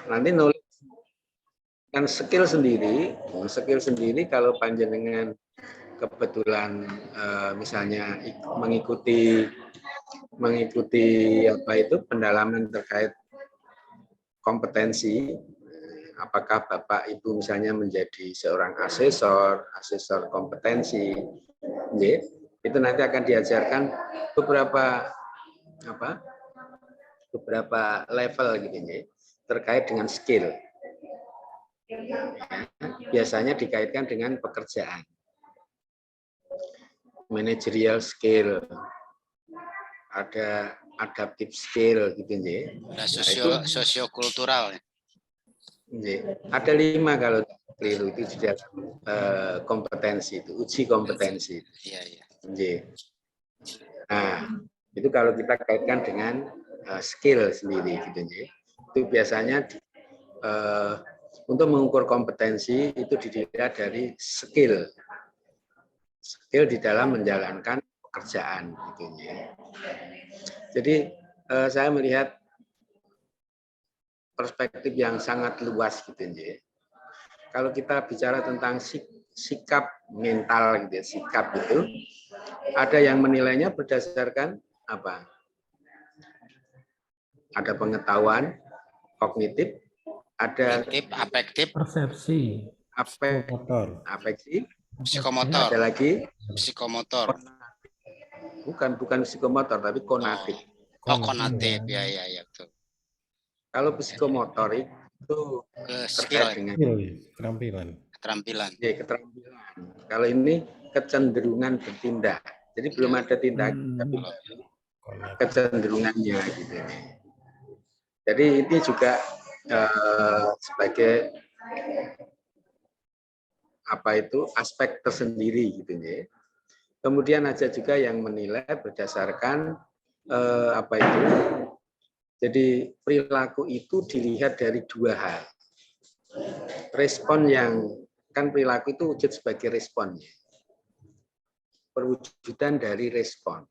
nanti nulis kan skill sendiri kalau panjenengan kebetulan misalnya mengikuti apa itu pendalaman terkait kompetensi, apakah Bapak Ibu misalnya menjadi seorang asesor kompetensi, itu nanti akan diajarkan beberapa level gitu terkait dengan skill. Biasanya dikaitkan dengan pekerjaan, managerial skill, ada adaptive skill gitu Ada sosiokultural. Ada 5 kalau keliru itu sudah kompetensi itu, uji kompetensi. Iya. Nah, itu kalau kita kaitkan dengan skill sendiri gitu itu biasanya untuk mengukur kompetensi itu dilihat dari skill di dalam menjalankan pekerjaan gitu ya. Jadi saya melihat perspektif yang sangat luas gitu ya. Kalau kita bicara tentang sikap mental gitu ya, sikap itu ada yang menilainya berdasarkan apa? Ada pengetahuan kognitif, ada afektif, persepsi, afeksi, psikomotor, ada lagi psikomotor. Bukan psikomotor tapi konatif. Konatif, ya betul. Kalau psikomotor itu terkait dengan keterampilan. Ya, keterampilan. Kalau ini kecenderungan bertindak. Jadi belum ada tindakan, tapi kecenderungannya gitu. Jadi ini juga sebagai aspek tersendiri gitu ya. Kemudian ada juga yang menilai berdasarkan jadi perilaku itu dilihat dari 2 hal. Respon yang kan perilaku itu wujud sebagai responnya. Perwujudan dari respon.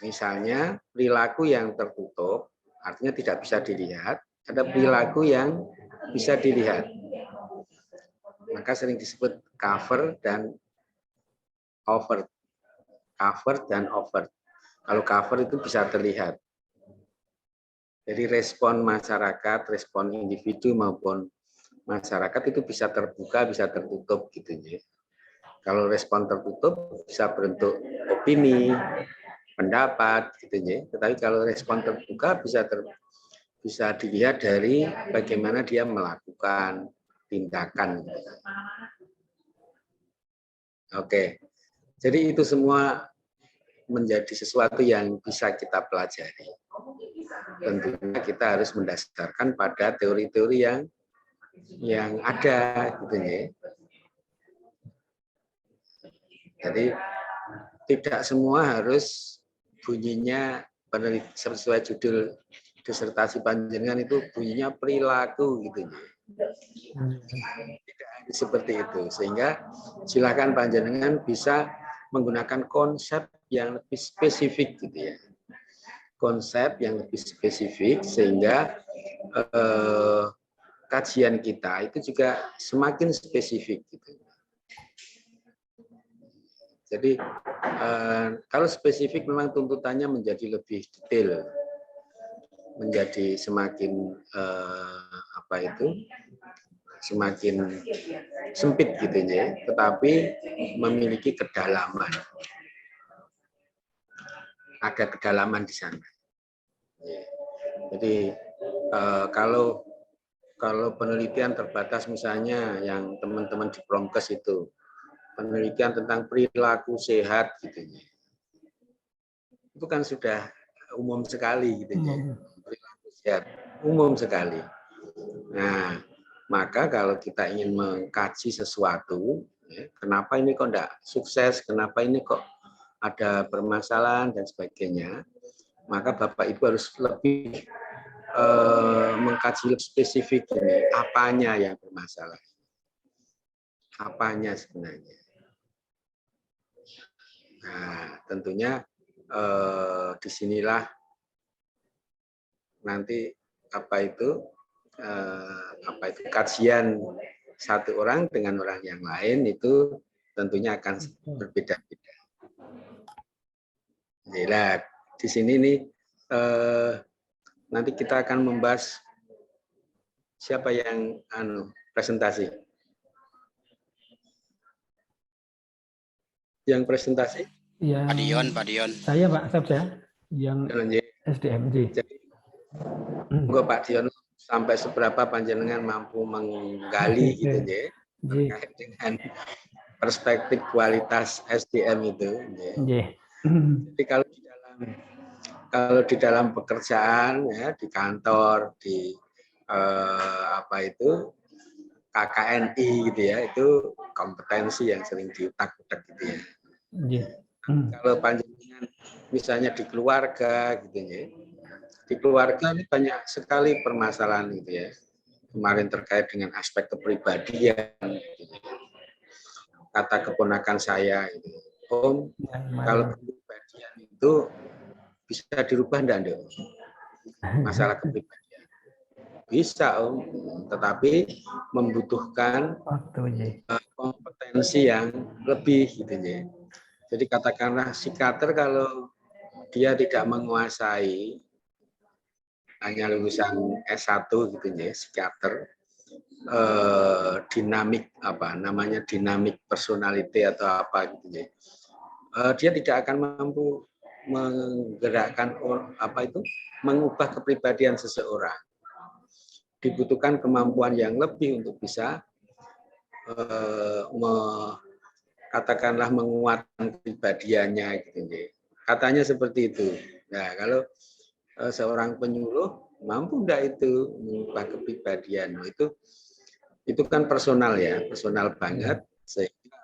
Misalnya perilaku yang tertutup artinya tidak bisa dilihat, ada perilaku yang bisa dilihat. Maka sering disebut cover dan overt. Cover dan overt. Kalau cover itu bisa terlihat. Jadi respon masyarakat, respon individu maupun masyarakat itu bisa terbuka, bisa tertutup gitu ya. Kalau respon tertutup bisa bentuk opini, pendapat gitu ya. Tetapi kalau respon terbuka bisa dilihat dari bagaimana dia melakukan tindakan. Oke. Jadi itu semua menjadi sesuatu yang bisa kita pelajari. Tentunya kita harus mendasarkan pada teori-teori yang ada gitu ya. Jadi tidak semua harus bunyinya sesuai judul disertasi panjenengan itu bunyinya perilaku gitu ya. Tidak harus seperti itu, sehingga silakan panjenengan bisa menggunakan konsep yang lebih spesifik gitu ya. Konsep yang lebih spesifik sehingga kajian kita itu juga semakin spesifik gitu. Jadi kalau spesifik memang tuntutannya menjadi lebih detail, menjadi semakin semakin sempit gitu ya, tetapi memiliki kedalaman. Ada kedalaman di sana. Jadi kalau penelitian terbatas misalnya yang teman-teman di Promkes itu penelitian tentang perilaku sehat gitu ya. Itu kan sudah umum sekali gitu ya. Perilaku sehat umum sekali. Nah, maka kalau kita ingin mengkaji sesuatu, ya, kenapa ini kok enggak sukses, kenapa ini kok ada permasalahan dan sebagainya, maka Bapak Ibu harus lebih mengkaji lebih spesifik ini, apanya yang bermasalah, apanya sebenarnya. Nah, tentunya disinilah nanti apa itu kajian satu orang dengan orang yang lain itu tentunya akan berbeda-beda. Nah, di sini nih nanti kita akan membahas siapa yang presentasi. Yang presentasi? Pak Dion, Pak Dion. Saya Pak Sabda yang SDMJ. Jadi, Pak Dion sampai seberapa panjenengan mampu menggali gitu ya terkait dengan perspektif kualitas SDM itu. Ya. Jadi kalau di dalam pekerjaan ya di kantor di KKNI gitu ya itu kompetensi yang sering diutak-utak gitu ya. Kalau panjenengan misalnya di keluarga gitu ya. Di keluarga ini banyak sekali permasalahan gitu ya. Kemarin terkait dengan aspek kepribadian. Gitu. Kata keponakan saya, gitu. Om, kalau kepribadian itu bisa dirubah enggak? Masalah kepribadian. Bisa Om, tetapi membutuhkan kompetensi yang lebih gitu ya. Jadi katakanlah psikiater kalau dia tidak menguasai hanya lulusan S1 gitu ya, psikiater, dinamik dinamik personality atau apa gitu ya. Dia tidak akan mampu menggerakkan mengubah kepribadian seseorang. Dibutuhkan kemampuan yang lebih untuk bisa katakanlah menguatkan kepribadiannya gitu ya. Katanya seperti itu. Nah, kalau seorang penyuluh mampu enggak itu mengubah kepribadian itu kan personal ya, personal banget sehingga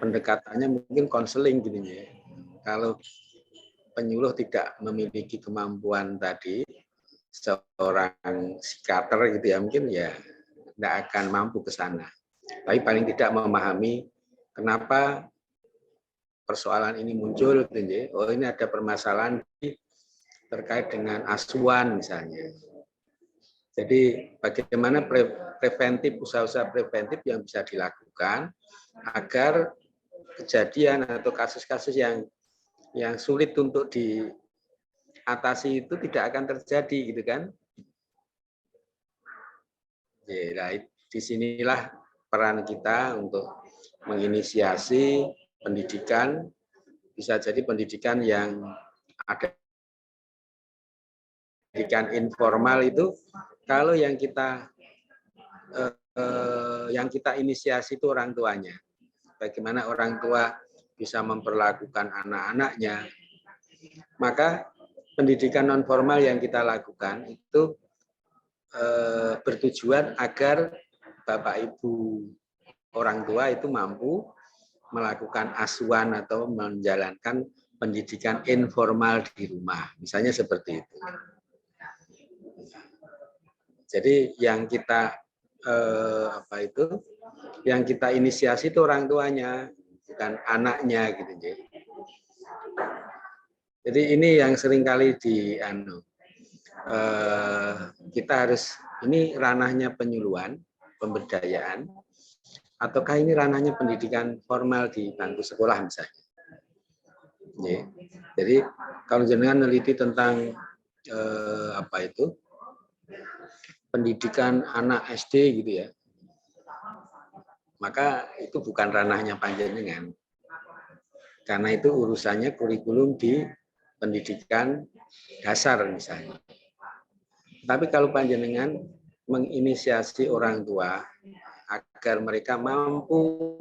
pendekatannya mungkin konseling gitu ya. Kalau penyuluh tidak memiliki kemampuan tadi seorang psikiater gitu ya mungkin ya enggak akan mampu ke sana. Tapi paling tidak memahami kenapa persoalan ini muncul gitu ya. Oh ini ada permasalahan terkait dengan asuhan misalnya. Jadi bagaimana preventif, usaha-usaha preventif yang bisa dilakukan agar kejadian atau kasus-kasus yang sulit untuk diatasi itu tidak akan terjadi gitu kan. Ya, disinilah peran kita untuk menginisiasi pendidikan, bisa jadi pendidikan yang ada pendidikan informal itu kalau yang kita inisiasi itu orang tuanya. Bagaimana orang tua bisa memperlakukan anak-anaknya. Maka pendidikan non formal yang kita lakukan itu bertujuan agar Bapak Ibu orang tua itu mampu melakukan asuhan atau menjalankan pendidikan informal di rumah. Misalnya seperti itu. Jadi yang kita yang kita inisiasi itu orang tuanya, bukan anaknya gitu. Jadi ini yang seringkali kita harus ini ranahnya penyuluhan, pemberdayaan, ataukah ini ranahnya pendidikan formal di bangku sekolah misalnya. Jadi kalau jenengan meneliti tentang pendidikan anak SD gitu ya, maka itu bukan ranahnya panjenengan. Karena itu urusannya kurikulum di pendidikan dasar misalnya. Tapi kalau panjenengan menginisiasi orang tua agar mereka mampu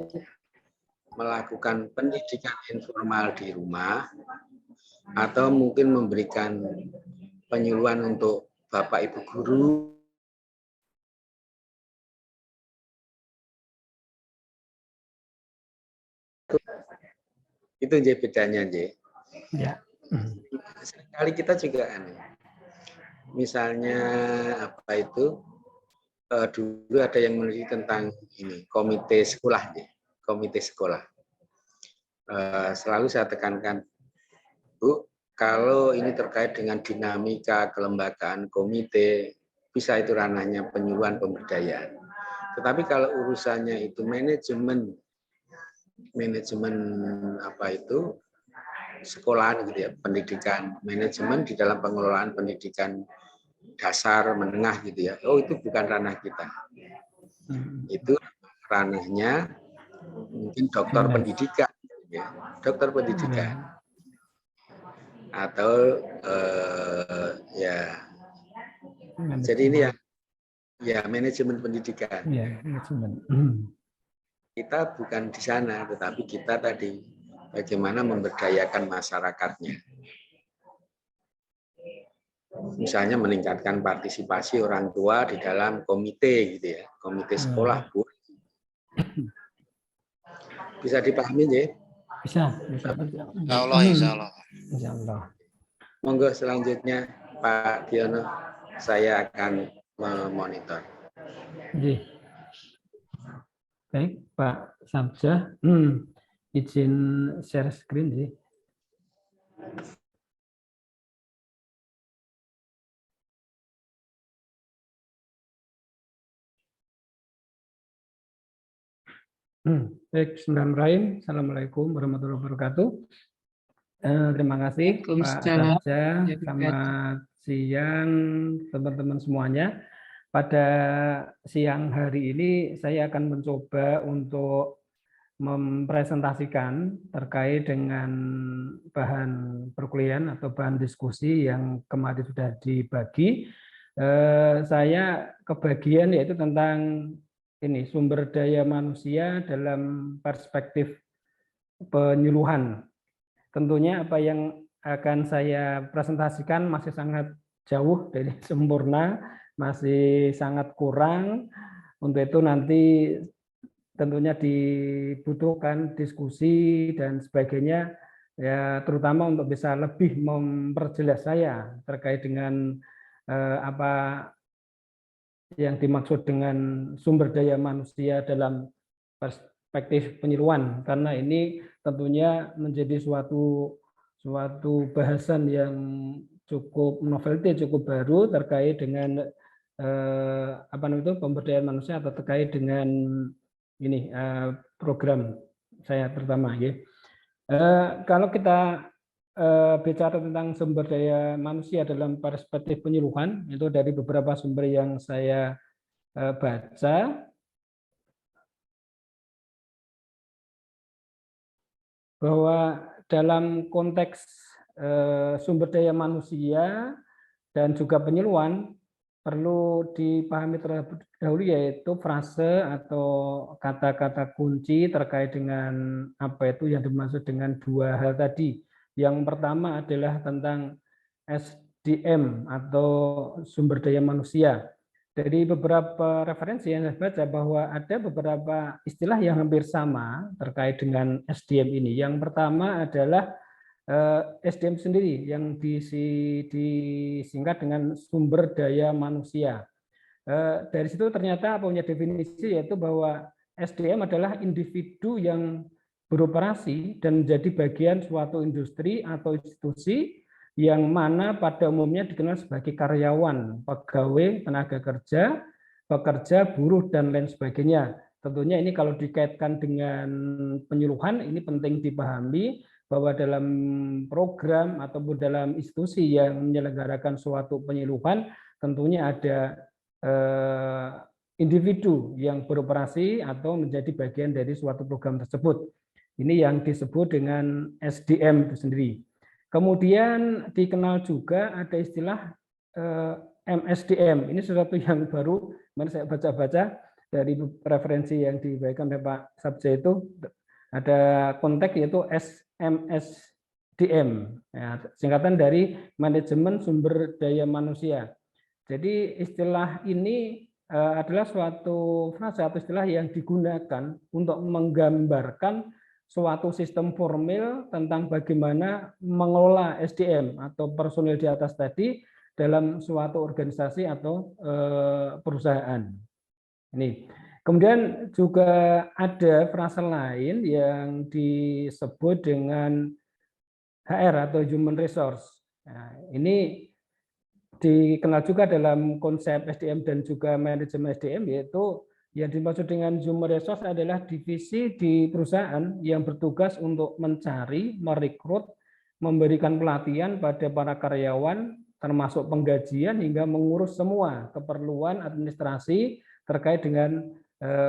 melakukan pendidikan informal di rumah atau mungkin memberikan penyuluhan untuk Bapak Ibu guru itu jadi bedanya ya. Sekali kita juga misalnya dulu ada yang meneliti tentang ini komite sekolah selalu saya tekankan Bu, kalau ini terkait dengan dinamika kelembagaan komite bisa itu ranahnya penyuluhan pemberdayaan. Tetapi kalau urusannya itu manajemen apa itu sekolahan gitu ya, pendidikan, manajemen di dalam pengelolaan pendidikan dasar menengah gitu ya. Oh, itu bukan ranah kita. Itu ranahnya mungkin dokter pendidikan ya, dokter pendidikan. Atau ya. Jadi ini ya manajemen pendidikan. Ya, manajemen. Kita bukan di sana, tetapi kita tadi bagaimana memberdayakan masyarakatnya. Misalnya meningkatkan partisipasi orang tua di dalam komite gitu ya, komite sekolah Bu. Bisa dipahami ya? Bisa. Insya Allah, insya Allah. Insya Allah. Monggo selanjutnya Pak Diono, saya akan memonitor. Baik, Pak Samjah, izin share screen sih. Baik, Bismillahirrahmanirrahim. Assalamualaikum warahmatullahi wabarakatuh. Terima kasih Pak Samjah. Selamat siang teman-teman semuanya. Pada siang hari ini saya akan mencoba untuk mempresentasikan terkait dengan bahan perkuliahan atau bahan diskusi yang kemarin sudah dibagi. Saya kebagian yaitu tentang ini sumber daya manusia dalam perspektif penyuluhan. Tentunya apa yang akan saya presentasikan masih sangat jauh dari sempurna, masih sangat kurang. Untuk itu nanti tentunya dibutuhkan diskusi dan sebagainya, ya terutama untuk bisa lebih memperjelas saya terkait dengan apa yang dimaksud dengan sumber daya manusia dalam perspektif penyuluhan, karena ini tentunya menjadi suatu bahasan yang cukup novelty, cukup baru terkait dengan apa namanya itu pemberdayaan manusia atau terkait dengan ini program saya terutama ya. Kalau kita bicara tentang sumber daya manusia dalam perspektif penyuluhan, itu dari beberapa sumber yang saya baca, bahwa dalam konteks sumber daya manusia dan juga penyuluhan perlu dipahami terlebih dahulu, yaitu frase atau kata-kata kunci terkait dengan apa itu yang dimaksud dengan dua hal tadi. Yang pertama adalah tentang SDM atau sumber daya manusia. Dari beberapa referensi yang saya baca bahwa ada beberapa istilah yang hampir sama terkait dengan SDM ini. Yang pertama adalah SDM sendiri yang disingkat dengan sumber daya manusia. Dari situ ternyata punya definisi, yaitu bahwa SDM adalah individu yang beroperasi dan menjadi bagian suatu industri atau institusi yang mana pada umumnya dikenal sebagai karyawan, pegawai, tenaga kerja, pekerja, buruh, dan lain sebagainya. Tentunya ini kalau dikaitkan dengan penyuluhan, ini penting dipahami bahwa dalam program ataupun dalam institusi yang menyelenggarakan suatu penyuluhan, tentunya ada individu yang beroperasi atau menjadi bagian dari suatu program tersebut. Ini yang disebut dengan SDM itu sendiri. Kemudian dikenal juga ada istilah MSDM. Ini sesuatu yang baru, mari saya baca-baca dari referensi yang diberikan oleh Pak Sabja itu, ada konteks yaitu MSDM, ya, singkatan dari manajemen sumber daya manusia. Jadi istilah ini adalah suatu frasa atau istilah yang digunakan untuk menggambarkan suatu sistem formil tentang bagaimana mengelola SDM atau personil di atas tadi dalam suatu organisasi atau perusahaan. Ini. Kemudian juga ada frasa lain yang disebut dengan HR atau Human Resource. Nah, ini dikenal juga dalam konsep SDM dan juga manajemen SDM, yaitu yang dimaksud dengan human resource adalah divisi di perusahaan yang bertugas untuk mencari, merekrut, memberikan pelatihan pada para karyawan, termasuk penggajian hingga mengurus semua keperluan administrasi terkait dengan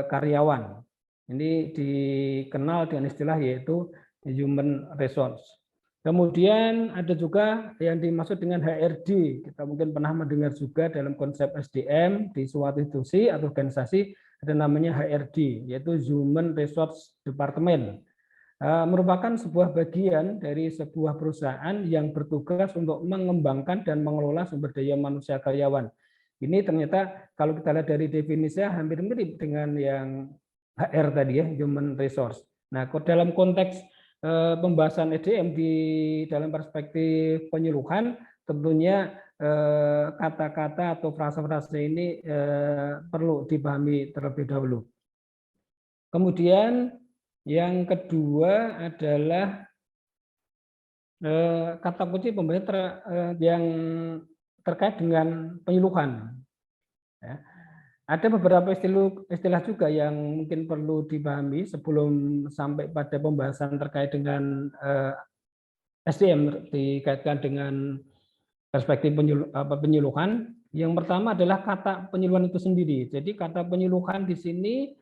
karyawan. Ini dikenal dengan istilah yaitu human resource. Kemudian ada juga yang dimaksud dengan HRD. Kita mungkin pernah mendengar juga dalam konsep SDM di suatu institusi atau organisasi ada namanya HRD, yaitu Human Resource Department. Merupakan sebuah bagian dari sebuah perusahaan yang bertugas untuk mengembangkan dan mengelola sumber daya manusia karyawan. Ini ternyata kalau kita lihat dari definisinya hampir mirip dengan yang HR tadi ya, Human Resource. Nah, dalam konteks pembahasan SDM di dalam perspektif penyuluhan, tentunya kata-kata atau frase-frase ini perlu dipahami terlebih dahulu. Kemudian yang kedua adalah kata kunci pembahasan yang terkait dengan penyuluhan. Ya. Ada beberapa istilah juga yang mungkin perlu dipahami sebelum sampai pada pembahasan terkait dengan SDM dikaitkan dengan perspektif penyuluhan. Yang pertama adalah kata penyuluhan itu sendiri. Jadi kata penyuluhan di sini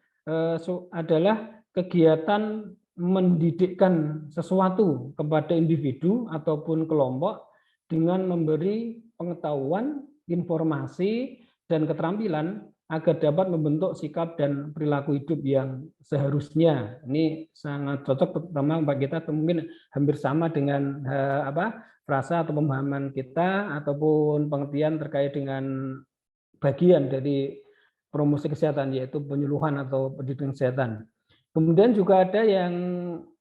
adalah kegiatan mendidikkan sesuatu kepada individu ataupun kelompok dengan memberi pengetahuan, informasi, dan keterampilan agar dapat membentuk sikap dan perilaku hidup yang seharusnya. Ini sangat cocok terutama bagi kita, mungkin hampir sama dengan frasa atau pemahaman kita ataupun pengertian terkait dengan bagian dari promosi kesehatan, yaitu penyuluhan atau pendidikan kesehatan. Kemudian juga ada yang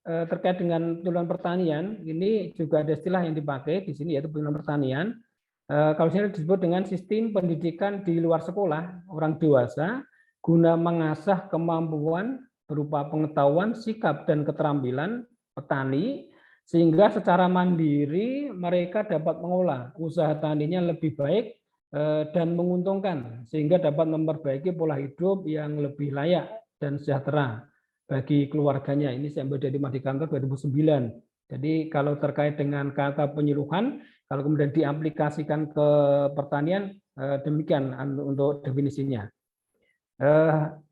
terkait dengan penyuluhan pertanian. Ini juga ada istilah yang dipakai di sini, yaitu penyuluhan pertanian. Kalau sini disebut dengan sistem pendidikan di luar sekolah orang dewasa guna mengasah kemampuan berupa pengetahuan, sikap, dan keterampilan petani sehingga secara mandiri mereka dapat mengolah usaha taninya lebih baik dan menguntungkan sehingga dapat memperbaiki pola hidup yang lebih layak dan sejahtera bagi keluarganya. Ini saya ambil dari Madhikanto 2009. Jadi kalau terkait dengan kata penyuluhan, kalau kemudian diaplikasikan ke pertanian, demikian untuk definisinya.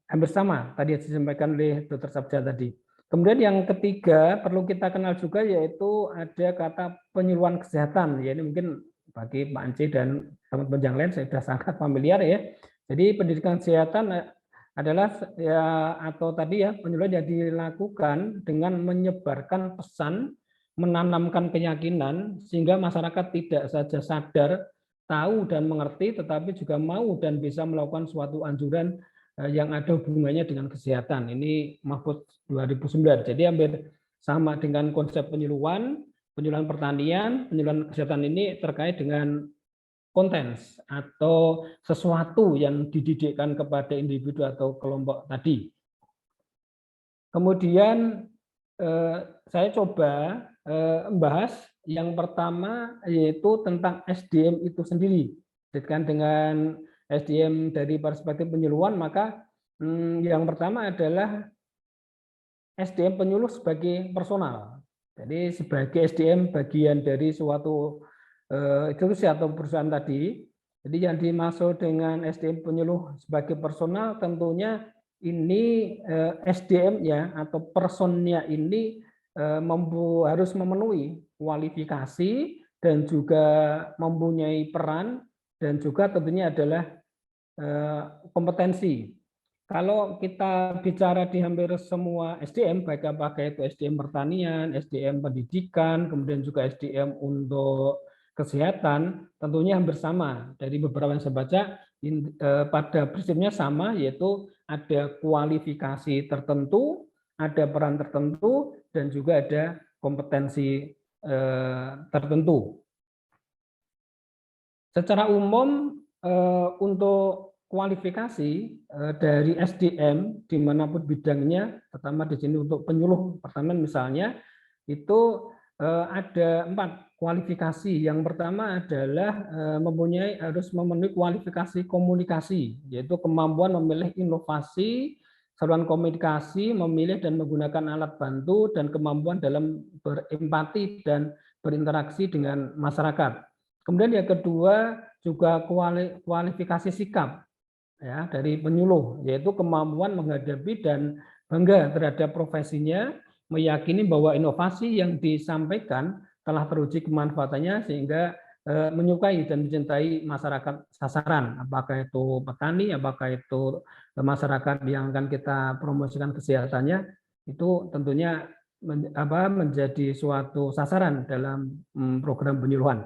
Hampir sama tadi yang disampaikan oleh Dr. Sabja tadi. Kemudian yang ketiga perlu kita kenal juga yaitu ada kata penyuluhan kesehatan. Ya, ini mungkin bagi Pak Ance dan teman-teman yang lain saya sudah sangat familiar ya. Jadi pendidikan kesehatan adalah ya atau tadi ya penyuluhan yang dilakukan dengan menyebarkan pesan, menanamkan keyakinan sehingga masyarakat tidak saja sadar, tahu dan mengerti, tetapi juga mau dan bisa melakukan suatu anjuran yang ada hubungannya dengan kesehatan. Ini Mahfud 2009. Jadi hampir sama dengan konsep penyuluhan pertanian, penyuluhan kesehatan ini terkait dengan konten atau sesuatu yang dididikkan kepada individu atau kelompok tadi. Kemudian saya coba membahas yang pertama yaitu tentang SDM itu sendiri. Dengan SDM dari perspektif penyuluhan, maka yang pertama adalah SDM penyuluh sebagai personal. Jadi sebagai SDM bagian dari suatu institusi atau perusahaan tadi. Jadi yang dimaksud dengan SDM penyuluh sebagai personal tentunya ini SDM-nya atau personnya ini harus memenuhi kualifikasi dan juga mempunyai peran dan juga tentunya adalah kompetensi. Kalau kita bicara di hampir semua SDM, baik apakah itu SDM pertanian, SDM pendidikan, kemudian juga SDM untuk kesehatan, tentunya hampir sama. Dari beberapa yang saya baca, pada prinsipnya sama, yaitu ada kualifikasi tertentu, ada peran tertentu, dan juga ada kompetensi tertentu. Secara umum, untuk kualifikasi dari SDM dimanapun bidangnya, terutama di sini untuk penyuluh pertanian misalnya, itu ada 4 kualifikasi. Yang pertama adalah harus memenuhi kualifikasi komunikasi, yaitu kemampuan memilih inovasi, saluran komunikasi, memilih dan menggunakan alat bantu, dan kemampuan dalam berempati dan berinteraksi dengan masyarakat. Kemudian yang kedua juga kualifikasi sikap ya dari penyuluh, yaitu kemampuan menghadapi dan bangga terhadap profesinya, meyakini bahwa inovasi yang disampaikan telah teruji kemanfaatannya sehingga menyukai dan mencintai masyarakat sasaran, apakah itu petani, apakah itu masyarakat yang akan kita promosikan kesehatannya, itu tentunya menjadi suatu sasaran dalam program penyuluhan.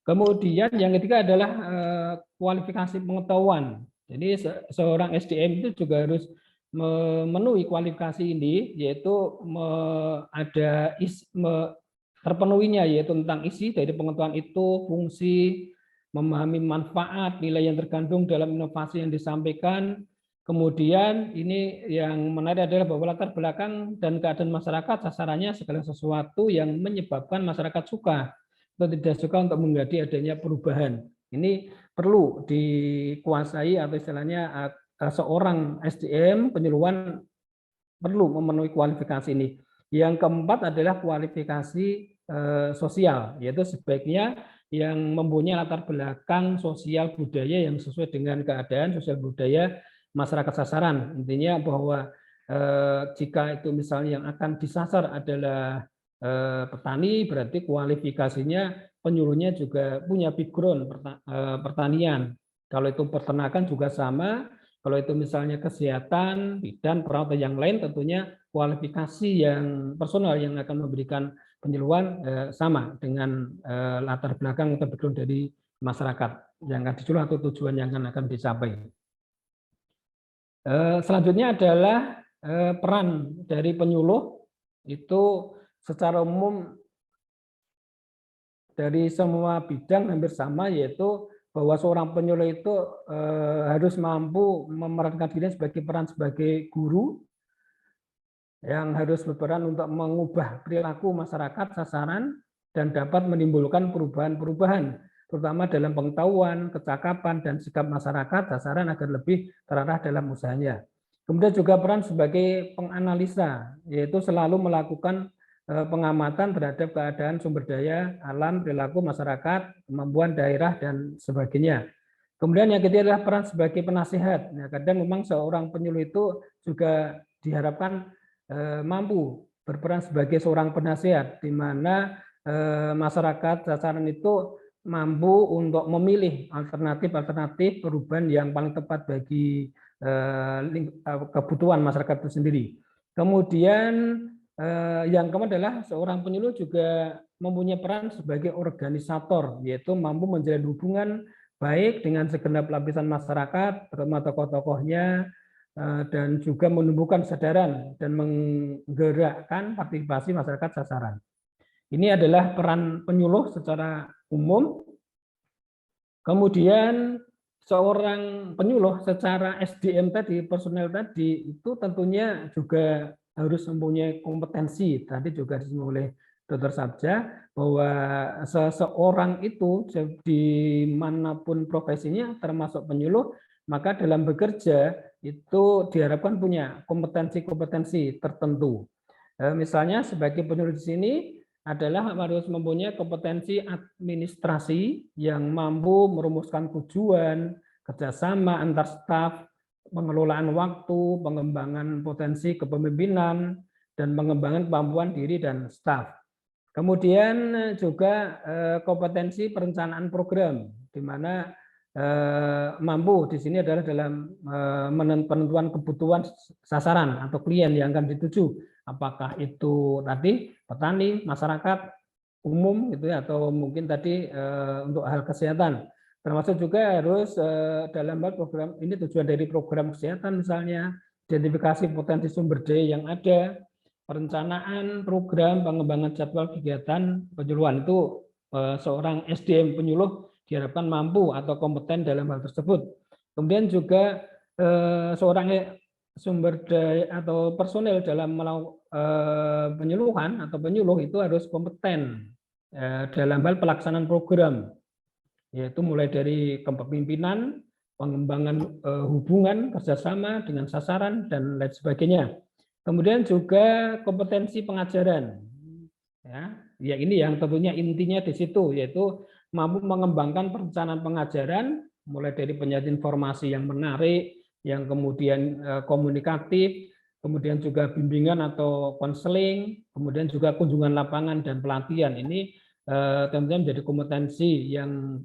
Kemudian yang ketiga adalah kualifikasi pengetahuan. Jadi seorang SDM itu juga harus memenuhi kualifikasi ini, yaitu terpenuhinya, yaitu tentang isi dari pengetahuan itu, fungsi, memahami manfaat, nilai yang terkandung dalam inovasi yang disampaikan. Kemudian ini yang menarik adalah bahwa latar belakang dan keadaan masyarakat sasarannya segala sesuatu yang menyebabkan masyarakat suka atau tidak suka untuk menjadi adanya perubahan. Ini perlu dikuasai atau istilahnya seorang SDM penyuluhan perlu memenuhi kualifikasi ini. Yang keempat adalah kualifikasi sosial, yaitu sebaiknya yang mempunyai latar belakang sosial budaya yang sesuai dengan keadaan sosial budaya masyarakat sasaran. Intinya bahwa jika itu misalnya yang akan disasar adalah petani, berarti kualifikasinya penyuluhnya juga punya background pertanian. Kalau itu peternakan juga sama. Kalau itu misalnya kesehatan, bidan, perawat yang lain, tentunya kualifikasi yang personal yang akan memberikan penyuluhan sama dengan latar belakang atau background dari masyarakat yang akan disuruh atau tujuan yang akan dicapai. Selanjutnya adalah peran dari penyuluh itu secara umum dari semua bidang hampir sama, yaitu bahwa seorang penyuluh itu harus mampu memerankan diri sebagai guru yang harus berperan untuk mengubah perilaku masyarakat sasaran dan dapat menimbulkan perubahan-perubahan, terutama dalam pengetahuan, kecakapan, dan sikap masyarakat sasaran agar lebih terarah dalam usahanya. Kemudian juga peran sebagai penganalisa, yaitu selalu melakukan pengamatan terhadap keadaan sumber daya, alam, perilaku masyarakat, kemampuan daerah, dan sebagainya. Kemudian yang ketiga adalah peran sebagai penasihat. Nah, kadang memang seorang penyuluh itu juga diharapkan mampu berperan sebagai seorang penasihat, di mana masyarakat sasaran itu mampu untuk memilih alternatif perubahan yang paling tepat bagi kebutuhan masyarakat itu sendiri. Kemudian yang keempat adalah seorang penyuluh juga mempunyai peran sebagai organisator, yaitu mampu menjalin hubungan baik dengan segenap lapisan masyarakat, terutama tokoh-tokohnya, dan juga menumbuhkan kesadaran dan menggerakkan partisipasi masyarakat sasaran. Ini adalah peran penyuluh secara umum. Kemudian seorang penyuluh secara SDM tadi, personel tadi, itu tentunya juga harus mempunyai kompetensi. Tadi juga disinggung oleh Dr. Sabja bahwa seseorang itu dimanapun profesinya, termasuk penyuluh, maka dalam bekerja itu diharapkan punya kompetensi-kompetensi tertentu. Misalnya sebagai penyuluh di sini adalah harus mempunyai kompetensi administrasi yang mampu merumuskan tujuan, kerjasama antar staf, pengelolaan waktu, pengembangan potensi kepemimpinan, dan pengembangan kemampuan diri dan staf. Kemudian juga kompetensi perencanaan program, di mana mampu di sini adalah dalam penentuan kebutuhan sasaran atau klien yang akan dituju, apakah itu tadi petani, masyarakat umum gitu ya, atau mungkin tadi untuk hal kesehatan. Termasuk juga harus dalam hal program ini, tujuan dari program kesehatan misalnya, identifikasi potensi sumber daya yang ada, perencanaan program, pengembangan jadwal kegiatan penyuluhan. Itu seorang SDM penyuluh diharapkan mampu atau kompeten dalam hal tersebut. Kemudian juga seorang sumber daya atau personel dalam penyuluhan atau penyuluh itu harus kompeten dalam hal pelaksanaan program, yaitu mulai dari kepemimpinan, pengembangan hubungan kerjasama dengan sasaran dan lain sebagainya. Kemudian juga kompetensi pengajaran, ya ini yang tentunya intinya di situ, yaitu mampu mengembangkan perencanaan pengajaran mulai dari penyajian informasi yang menarik, yang kemudian komunikatif, kemudian juga bimbingan atau konseling, kemudian juga kunjungan lapangan dan pelatihan. Ini tentunya menjadi kompetensi yang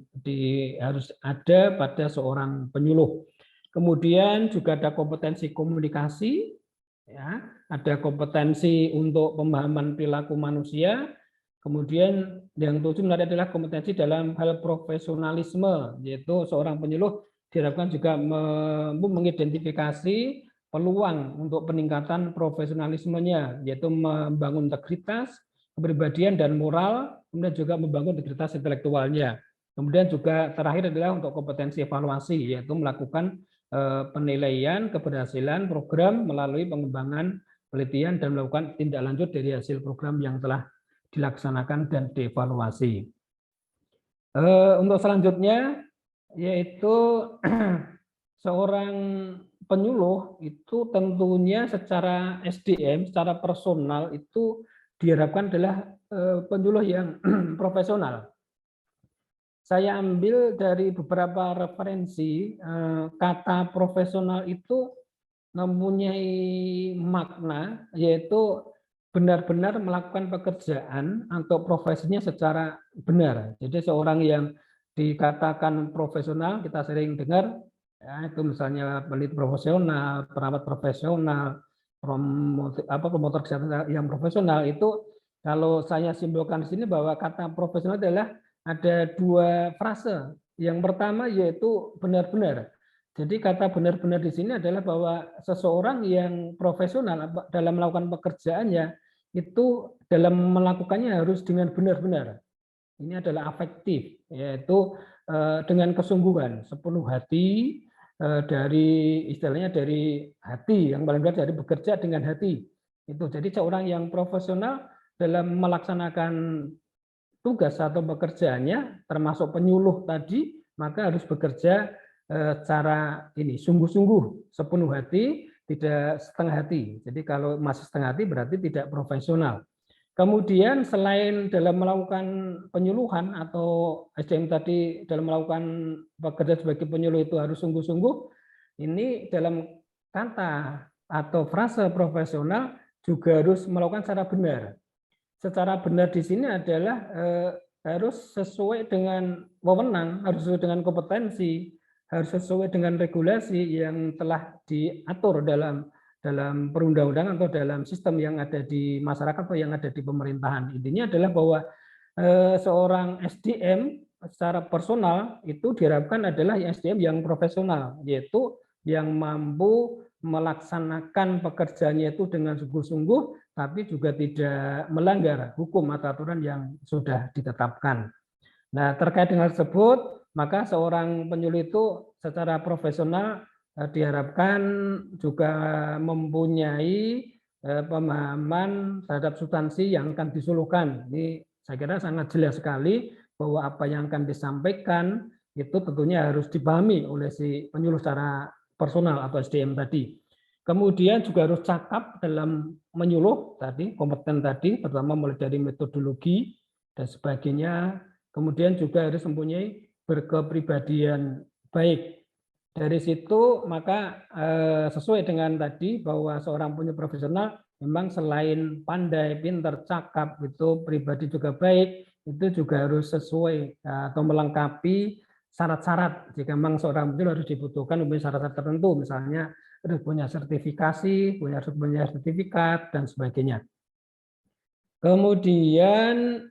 harus ada pada seorang penyuluh. Kemudian juga ada kompetensi komunikasi, ya, ada kompetensi untuk pemahaman perilaku manusia. Kemudian yang tujuh adalah kompetensi dalam hal profesionalisme, yaitu seorang penyuluh diharapkan juga mampu mengidentifikasi peluang untuk peningkatan profesionalismenya, yaitu membangun integritas, kepribadian dan moral, kemudian juga membangun integritas intelektualnya. Kemudian juga terakhir adalah untuk kompetensi evaluasi, yaitu melakukan penilaian keberhasilan program melalui pengembangan penelitian dan melakukan tindak lanjut dari hasil program yang telah dilaksanakan dan dievaluasi. Untuk selanjutnya yaitu seorang penyuluh itu tentunya secara SDM, secara personal itu diharapkan adalah penyuluh yang profesional. Saya ambil dari beberapa referensi, kata profesional itu mempunyai makna, yaitu benar-benar melakukan pekerjaan atau profesinya secara benar. Jadi seorang yang dikatakan profesional, kita sering dengar, ya, itu misalnya peneliti profesional, perawat profesional, promotor kesehatan yang profesional, itu kalau saya simpulkan di sini bahwa kata profesional adalah ada dua frase. Yang pertama yaitu benar-benar. Jadi kata benar-benar di sini adalah bahwa seseorang yang profesional dalam melakukan pekerjaannya itu dalam melakukannya harus dengan benar-benar. Ini adalah afektif, yaitu dengan kesungguhan, sepenuh hati, dari istilahnya dari hati, yang paling benar dari bekerja dengan hati. Itu jadi seorang yang profesional dalam melaksanakan tugas atau pekerjaannya, termasuk penyuluh tadi, maka harus bekerja secara ini sungguh-sungguh, sepenuh hati, tidak setengah hati. Jadi kalau masih setengah hati berarti tidak profesional. Kemudian selain dalam melakukan penyuluhan atau SDM tadi dalam melakukan pekerja sebagai penyuluh itu harus sungguh-sungguh, ini dalam kata atau frase profesional juga harus melakukan secara benar. Secara benar di sini adalah harus sesuai dengan wewenang, harus sesuai dengan kompetensi, harus sesuai dengan regulasi yang telah diatur dalam perundang-undangan atau dalam sistem yang ada di masyarakat atau yang ada di pemerintahan. Intinya adalah bahwa seorang SDM secara personal itu diharapkan adalah SDM yang profesional, yaitu yang mampu melaksanakan pekerjaannya itu dengan sungguh-sungguh, tapi juga tidak melanggar hukum atau aturan yang sudah ditetapkan. Nah, terkait dengan tersebut, maka seorang penyuluh itu secara profesional diharapkan juga mempunyai pemahaman terhadap substansi yang akan disuluhkan. Ini saya kira sangat jelas sekali bahwa apa yang akan disampaikan itu tentunya harus dipahami oleh si penyuluh secara personal atau SDM tadi. Kemudian juga harus cakap dalam menyuluh tadi, kompeten tadi, terutama mulai dari metodologi dan sebagainya. Kemudian juga harus mempunyai berkepribadian baik. Dari situ maka sesuai dengan tadi bahwa seorang penyuluh profesional memang selain pandai, pintar, cakap, itu pribadi juga baik, itu juga harus sesuai atau melengkapi syarat-syarat. Jika memang seorang penyuluh harus dibutuhkan mempunyai syarat-syarat tertentu, misalnya harus punya sertifikasi, harus punya sertifikat dan sebagainya. Kemudian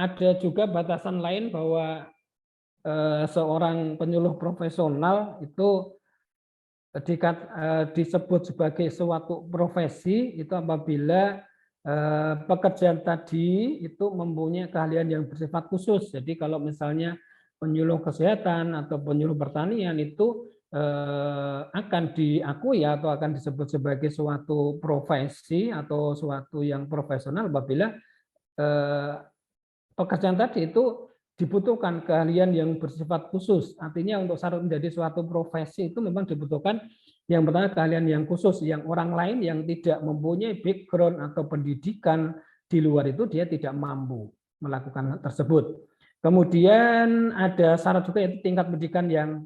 ada juga batasan lain bahwa seorang penyuluh profesional itu disebut sebagai suatu profesi itu apabila pekerjaan tadi itu mempunyai keahlian yang bersifat khusus. Jadi kalau misalnya penyuluh kesehatan atau penyuluh pertanian itu akan diakui atau akan disebut sebagai suatu profesi atau suatu yang profesional apabila pekerjaan tadi itu dibutuhkan keahlian yang bersifat khusus. Artinya untuk syarat menjadi suatu profesi itu memang dibutuhkan yang pertama keahlian yang khusus, yang orang lain yang tidak mempunyai background atau pendidikan di luar itu dia tidak mampu melakukan hal tersebut. Kemudian ada syarat juga yaitu tingkat pendidikan yang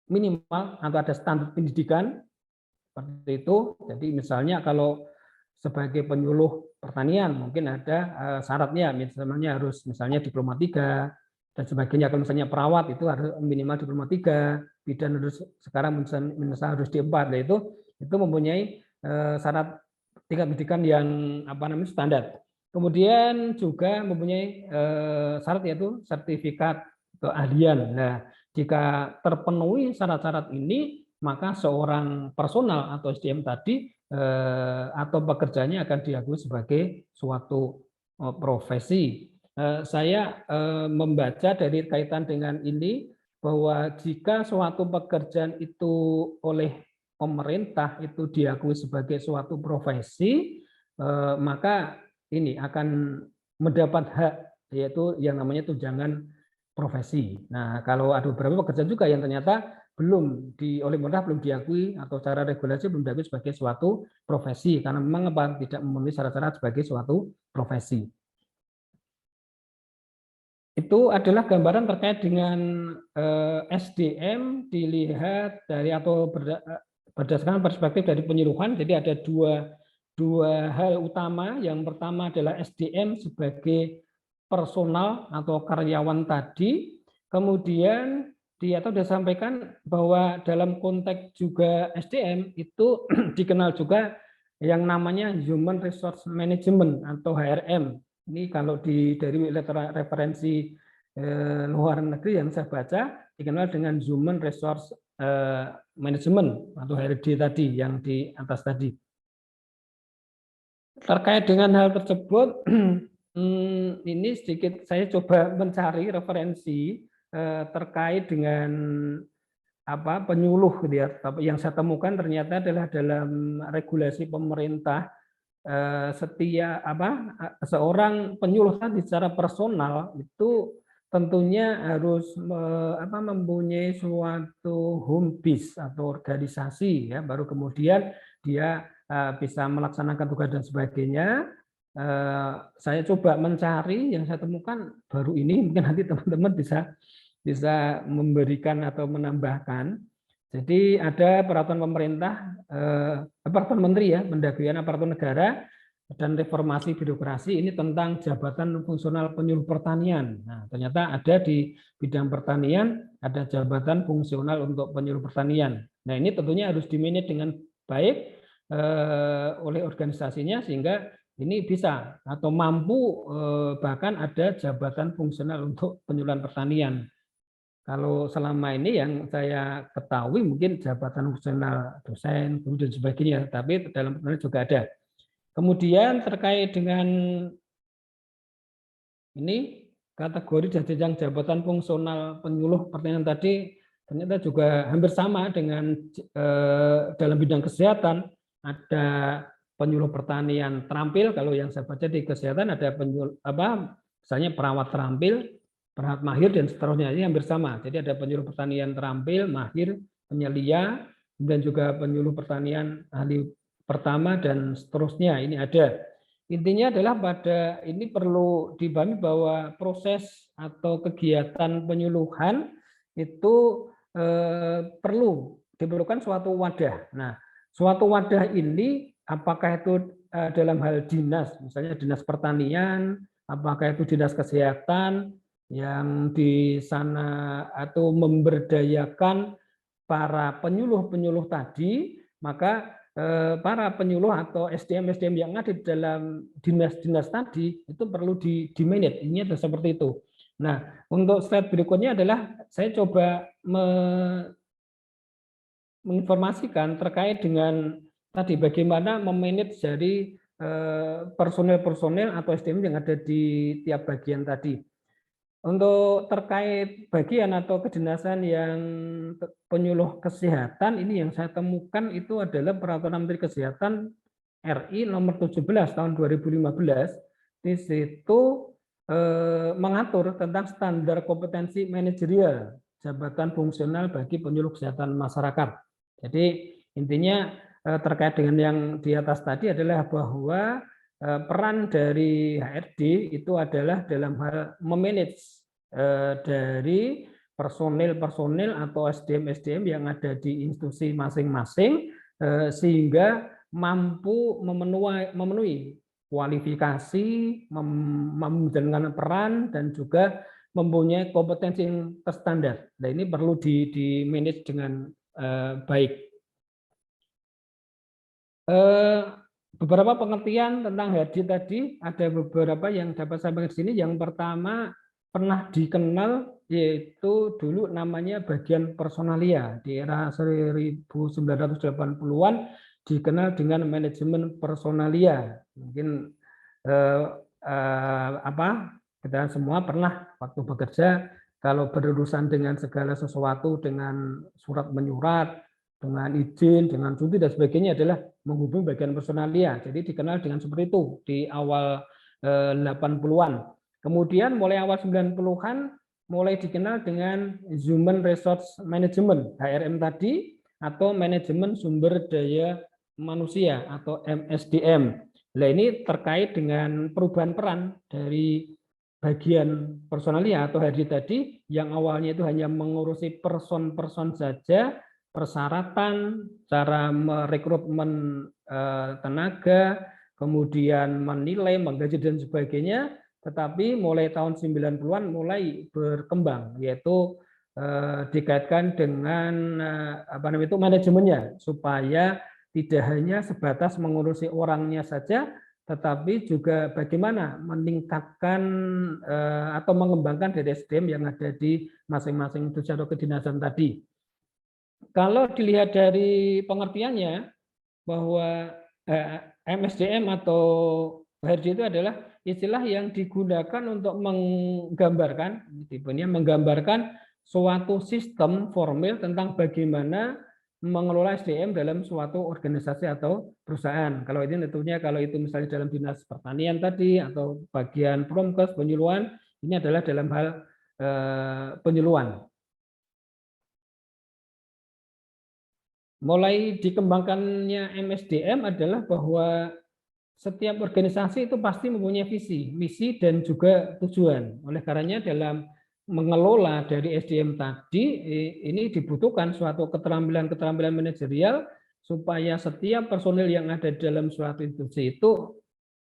minimal atau ada standar pendidikan seperti itu. Jadi misalnya kalau sebagai penyuluh pertanian mungkin ada syaratnya, misalnya harus misalnya diploma 3 dan sebagainya. Kalau misalnya perawat itu harus minimal diploma 3, bidan harus sekarang misalnya harus D4. Nah, itu mempunyai syarat tingkat pendidikan yang standar. Kemudian juga mempunyai syarat yaitu sertifikat keahlian. Nah, jika terpenuhi syarat-syarat ini, maka seorang personal atau SDM tadi atau pekerjaannya akan diakui sebagai suatu profesi. Saya membaca dari kaitan dengan ini bahwa jika suatu pekerjaan itu oleh pemerintah itu diakui sebagai suatu profesi, maka ini akan mendapat hak yaitu yang namanya tunjangan profesi. Nah, kalau ada beberapa pekerjaan juga yang ternyata belum oleh pemerintah belum diakui atau secara regulasi belum diakui sebagai suatu profesi karena memang tidak memenuhi syarat-syarat sebagai suatu profesi. Itu adalah gambaran terkait dengan SDM dilihat dari atau berdasarkan perspektif dari penyuluhan. Jadi ada dua hal utama. Yang pertama adalah SDM sebagai personal atau karyawan tadi. Kemudian atau disampaikan bahwa dalam konteks juga SDM itu dikenal juga yang namanya Human Resource Management atau HRM. Ini kalau dari referensi luar negeri yang saya baca dikenal dengan Human Resource Management atau HRD tadi yang di atas tadi. Terkait dengan hal tersebut, ini sedikit saya coba mencari referensi terkait dengan penyuluh gitu ya. Yang saya temukan ternyata adalah dalam regulasi pemerintah seorang penyuluh tadi secara personal itu tentunya harus mempunyai suatu home base atau organisasi ya, baru kemudian dia bisa melaksanakan tugas dan sebagainya. Saya coba mencari, yang saya temukan baru ini, mungkin nanti teman-teman bisa memberikan atau menambahkan. Jadi ada peraturan pemerintah, peraturan menteri ya, pendagrian aparatur negara dan reformasi birokrasi ini tentang jabatan fungsional penyuluh pertanian. Nah, ternyata ada di bidang pertanian ada jabatan fungsional untuk penyuluh pertanian. Nah, ini tentunya harus dimanage dengan baik oleh organisasinya sehingga ini bisa atau mampu bahkan ada jabatan fungsional untuk penyuluhan pertanian. Kalau selama ini yang saya ketahui mungkin jabatan fungsional dosen, guru dan sebagainya, tapi dalam pertanian juga ada. Kemudian terkait dengan ini kategori dan jenjang jabatan fungsional penyuluh pertanian tadi ternyata juga hampir sama dengan dalam bidang kesehatan ada penyuluh pertanian terampil. Kalau yang saya baca di kesehatan ada penyuluh misalnya perawat terampil, perawat mahir dan seterusnya, ini hampir sama. Jadi ada penyuluh pertanian terampil, mahir, penyelia, dan juga penyuluh pertanian ahli pertama dan seterusnya. Ini ada. Intinya adalah pada ini perlu dipahami bahwa proses atau kegiatan penyuluhan itu diperlukan suatu wadah. Nah, suatu wadah ini apakah itu dalam hal dinas, misalnya dinas pertanian, apakah itu dinas kesehatan, yang di sana atau memberdayakan para penyuluh-penyuluh tadi, maka para penyuluh atau SDM-SDM yang ada di dalam dinas-dinas tadi itu perlu di-manage. Ini adalah seperti itu. Nah, untuk slide berikutnya adalah saya coba menginformasikan terkait dengan tadi bagaimana memanage dari personel-personel atau SDM yang ada di tiap bagian tadi. Untuk terkait bagian atau kedinasan yang penyuluh kesehatan, ini yang saya temukan itu adalah Peraturan Menteri Kesehatan RI nomor 17 tahun 2015. Di situ mengatur tentang standar kompetensi manajerial jabatan fungsional bagi penyuluh kesehatan masyarakat. Jadi intinya terkait dengan yang di atas tadi adalah bahwa peran dari HRD itu adalah dalam hal memanage dari personil-personil atau SDM-SDM yang ada di institusi masing-masing sehingga mampu memenuhi kualifikasi, menjalankan peran dan juga mempunyai kompetensi yang terstandar. Nah, ini perlu di manage dengan baik. Beberapa pengertian tentang HRD tadi, ada beberapa yang dapat saya sampaikan di sini. Yang pertama, pernah dikenal yaitu dulu namanya bagian personalia. Di era 1980-an dikenal dengan manajemen personalia. Mungkin kita semua pernah waktu bekerja kalau berurusan dengan segala sesuatu, dengan surat menyurat, dengan izin, dengan cuti dan sebagainya adalah menghubungi bagian personalia. Jadi dikenal dengan seperti itu di awal 80-an. Kemudian mulai awal 90-an mulai dikenal dengan Human Resource Management, HRM tadi, atau manajemen sumber daya manusia atau MSDM. Nah, ini terkait dengan perubahan peran dari bagian personalia atau HRD tadi yang awalnya itu hanya mengurusi person-person saja, persyaratan, cara merekrutmen tenaga, kemudian menilai, menggaji dan sebagainya, tetapi mulai tahun 90-an mulai berkembang, yaitu dikaitkan dengan manajemennya supaya tidak hanya sebatas mengurusi orangnya saja, tetapi juga bagaimana meningkatkan atau mengembangkan dari SDM yang ada di masing-masing institusi atau kedinasan tadi. Kalau dilihat dari pengertiannya bahwa MSDM atau HRD itu adalah istilah yang digunakan untuk menggambarkan suatu sistem formil tentang bagaimana mengelola SDM dalam suatu organisasi atau perusahaan. Kalau ini tentunya kalau itu misalnya dalam dinas pertanian tadi atau bagian promkes penyuluhan, ini adalah dalam hal penyuluhan. Mulai dikembangkannya MSDM adalah bahwa setiap organisasi itu pasti mempunyai visi, misi dan juga tujuan. Oleh karenanya dalam mengelola dari SDM tadi ini dibutuhkan suatu keterampilan manajerial supaya setiap personil yang ada dalam suatu institusi itu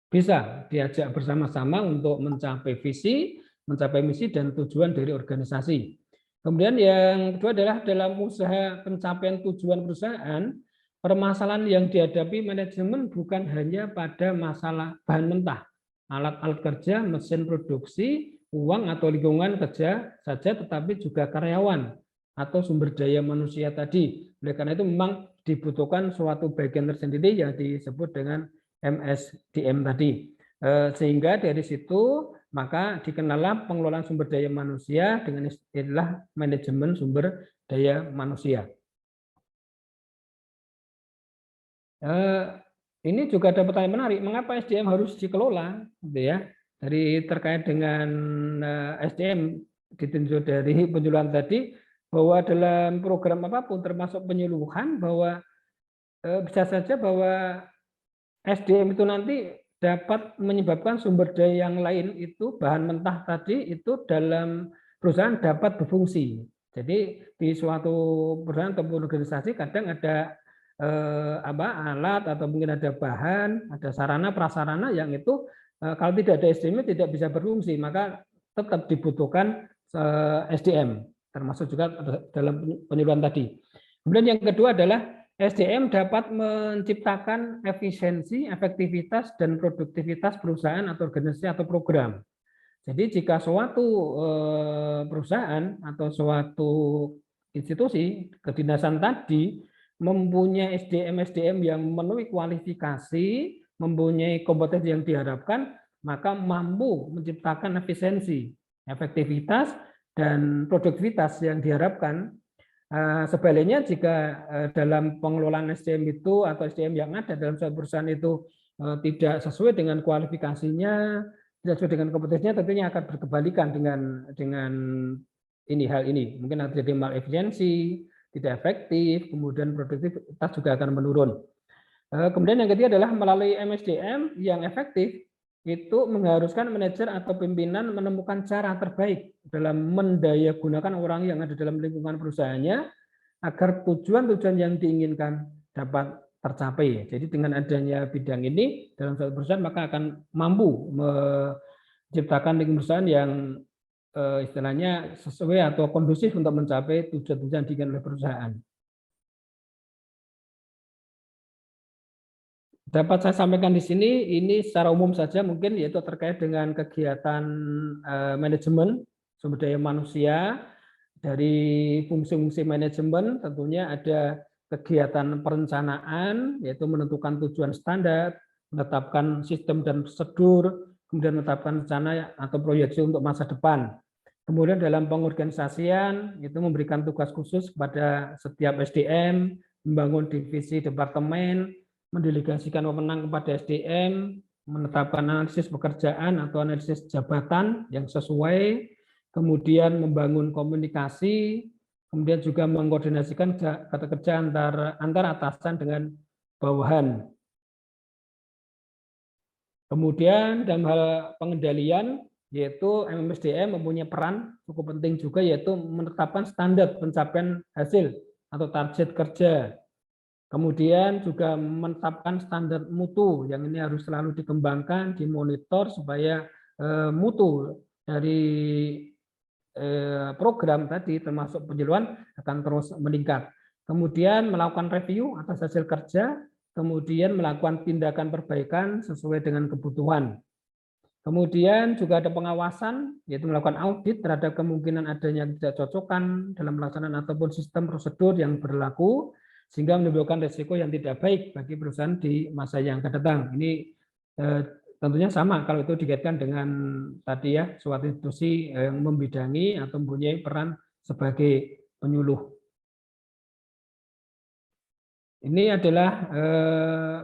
bisa diajak bersama-sama untuk mencapai visi, mencapai misi dan tujuan dari organisasi. Kemudian yang kedua adalah dalam usaha pencapaian tujuan perusahaan, permasalahan yang dihadapi manajemen bukan hanya pada masalah bahan mentah, alat-alat kerja, mesin produksi, uang atau lingkungan kerja saja, tetapi juga karyawan atau sumber daya manusia tadi. Oleh karena itu memang dibutuhkan suatu bagian tersendiri yang disebut dengan MSDM tadi. Sehingga dari situ maka dikenallah pengelolaan sumber daya manusia dengan istilah manajemen sumber daya manusia. Ini juga ada pertanyaan menarik, mengapa SDM harus dikelola, gitu ya? Dari terkait dengan SDM ditinjau dari penyuluhan tadi, bahwa dalam program apapun termasuk penyuluhan bahwa bisa saja bahwa SDM itu nanti dapat menyebabkan sumber daya yang lain itu bahan mentah tadi itu dalam perusahaan dapat berfungsi. Jadi di suatu perusahaan atau organisasi kadang ada alat atau mungkin ada bahan, ada sarana prasarana yang itu kalau tidak ada SDM tidak bisa berfungsi, maka tetap dibutuhkan SDM, termasuk juga dalam penyuluhan tadi. Kemudian yang kedua adalah SDM dapat menciptakan efisiensi, efektivitas, dan produktivitas perusahaan atau organisasi atau program. Jadi jika suatu perusahaan atau suatu institusi kedinasan tadi mempunyai SDM yang memenuhi kualifikasi, mempunyai kompetensi yang diharapkan, maka mampu menciptakan efisiensi, efektivitas dan produktivitas yang diharapkan. Sebaliknya jika dalam pengelolaan SDM itu atau SDM yang ada dalam suatu perusahaan itu tidak sesuai dengan kualifikasinya, tidak sesuai dengan kompetensinya, tentunya akan berkebalikan dengan hal ini. Mungkin akan terjadi malefisiensi, tidak efektif, kemudian produktivitas juga akan menurun. Kemudian yang ketiga adalah melalui MSDM yang efektif itu mengharuskan manajer atau pimpinan menemukan cara terbaik dalam mendayagunakan orang yang ada dalam lingkungan perusahaannya agar tujuan-tujuan yang diinginkan dapat tercapai. Jadi dengan adanya bidang ini dalam suatu perusahaan maka akan mampu menciptakan lingkungan perusahaan yang istilahnya sesuai atau kondusif untuk mencapai tujuan-tujuan diinginkan oleh perusahaan. Dapat saya sampaikan di sini, ini secara umum saja mungkin yaitu terkait dengan kegiatan manajemen sumber daya manusia. Dari fungsi-fungsi manajemen tentunya ada kegiatan perencanaan, yaitu menentukan tujuan standar, menetapkan sistem dan prosedur, kemudian menetapkan rencana atau proyeksi untuk masa depan. Kemudian dalam pengorganisasian, itu memberikan tugas khusus kepada setiap SDM, membangun divisi departemen, mendelegasikan wewenang kepada SDM, menetapkan analisis pekerjaan atau analisis jabatan yang sesuai, kemudian membangun komunikasi, kemudian juga mengkoordinasikan kerja antar atasan dengan bawahan. Kemudian dalam hal pengendalian, yaitu MMSDM mempunyai peran cukup penting juga, yaitu menetapkan standar pencapaian hasil atau target kerja. Kemudian juga menetapkan standar mutu yang ini harus selalu dikembangkan, dimonitor supaya mutu dari program tadi termasuk penyeluruhan akan terus meningkat. Kemudian melakukan review atas hasil kerja, kemudian melakukan tindakan perbaikan sesuai dengan kebutuhan. Kemudian juga ada pengawasan, yaitu melakukan audit terhadap kemungkinan adanya ketidakcocokan dalam pelaksanaan ataupun sistem prosedur yang berlaku, sehingga menimbulkan risiko yang tidak baik bagi perusahaan di masa yang akan datang. Ini tentunya sama kalau itu dikaitkan dengan tadi ya, suatu institusi yang membidangi atau mempunyai peran sebagai penyuluh. Ini adalah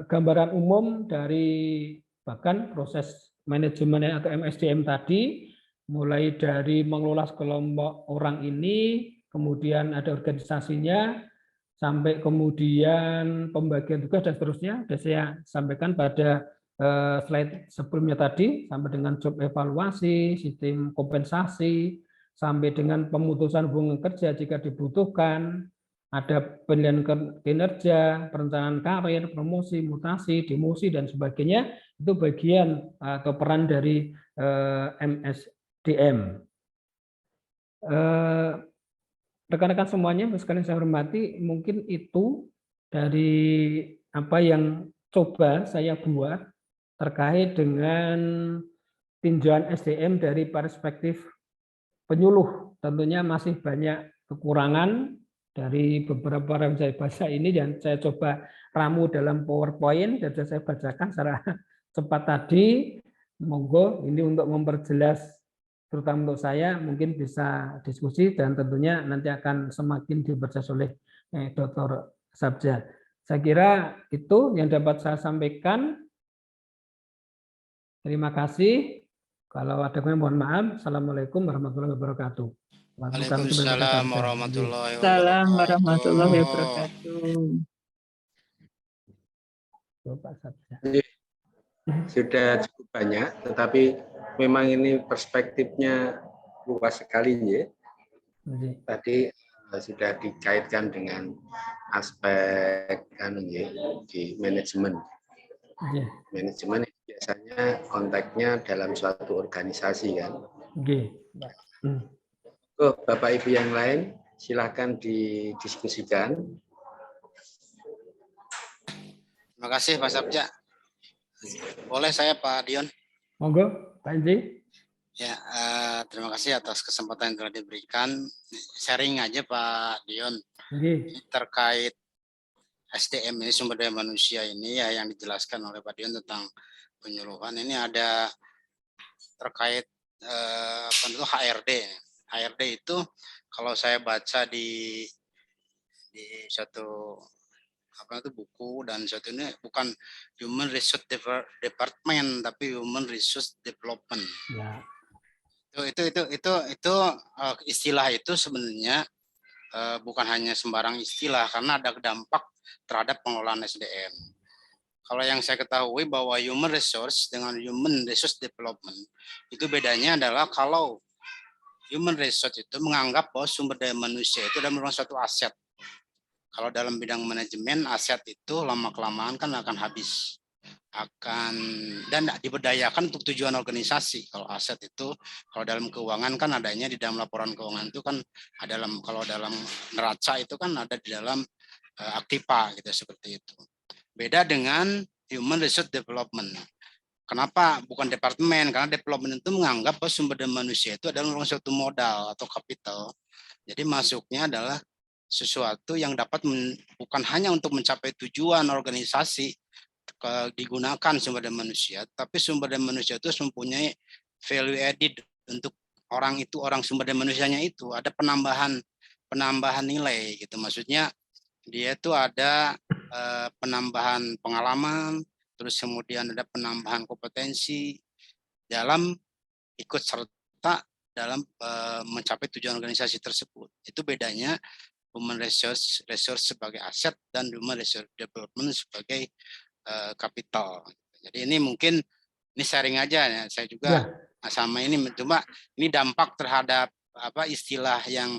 gambaran umum dari bahkan proses manajemen atau MSDM tadi, mulai dari mengelola kelompok orang ini, kemudian ada organisasinya, sampai kemudian pembagian tugas dan seterusnya. Sudah saya sampaikan pada slide sebelumnya tadi, sampai dengan job evaluasi, sistem kompensasi, sampai dengan pemutusan hubungan kerja jika dibutuhkan, ada penilaian kinerja, perencanaan karir, promosi, mutasi, demosi, dan sebagainya. Itu bagian atau peran dari MSDM. Rekan-rekan semuanya, sekalian saya hormati, mungkin itu dari apa yang coba saya buat terkait dengan tinjauan SDM dari perspektif penyuluh. Tentunya masih banyak kekurangan dari beberapa rencana bahasa ini yang saya coba ramu dalam PowerPoint dan saya bacakan secara cepat tadi. Monggo ini untuk memperjelas terutama untuk saya mungkin bisa diskusi dan tentunya nanti akan semakin diperjelas oleh Dr. Sabja. Saya kira itu yang dapat saya sampaikan. Terima kasih. Kalau ada yang mohon maaf. Assalamualaikum warahmatullahi wabarakatuh. Waalaikumsalam warahmatullahi wabarakatuh. Sudah cukup banyak, tetapi memang ini perspektifnya luas sekali ya. Tadi sudah dikaitkan dengan aspek di manajemen. Manajemen biasanya konteksnya dalam suatu organisasi kan. Bapak Ibu yang lain silakan didiskusikan. Terima kasih Pak Sabja. Boleh saya Pak Dion? Monggo Pak Indri. Ya, terima kasih atas kesempatan yang telah diberikan. Sharing aja Pak Dion. Ini terkait SDM ini, sumber daya manusia ini ya yang dijelaskan oleh Pak Dion tentang penyuluhan. Ini ada terkait apa itu HRD. HRD itu kalau saya baca di suatu apa itu buku, dan suatu ini bukan Human Resource Department tapi Human Resource Development. Ya. Itu istilah itu sebenarnya bukan hanya sembarang istilah, karena ada dampak terhadap pengelolaan SDM. Kalau yang saya ketahui bahwa human resource dengan human resource development itu bedanya adalah kalau human resource itu menganggap bahwa sumber daya manusia itu adalah merupakan suatu aset. Kalau dalam bidang manajemen, aset itu lama-kelamaan kan akan habis, dan diberdayakan untuk tujuan organisasi. Kalau aset itu, kalau dalam keuangan kan adanya di dalam laporan keuangan itu kan ada kalau dalam neraca itu kan ada di dalam aktiva gitu, seperti itu. Beda dengan human resource development. Kenapa bukan departemen? Karena development itu menganggap bahwa sumber daya manusia itu adalah suatu modal atau kapital. Jadi masuknya adalah sesuatu yang dapat bukan hanya untuk mencapai tujuan organisasi digunakan sumber daya manusia, tapi sumber daya manusia itu mempunyai value added untuk orang itu, orang sumber daya manusianya itu ada penambahan nilai gitu. Maksudnya dia itu ada penambahan pengalaman, terus kemudian ada penambahan kompetensi dalam ikut serta dalam mencapai tujuan organisasi tersebut. Itu bedanya human resource sebagai aset dan human resource development sebagai kapital. Jadi ini mungkin ini sharing aja ya. Saya juga sama ini cuma ini dampak terhadap apa istilah yang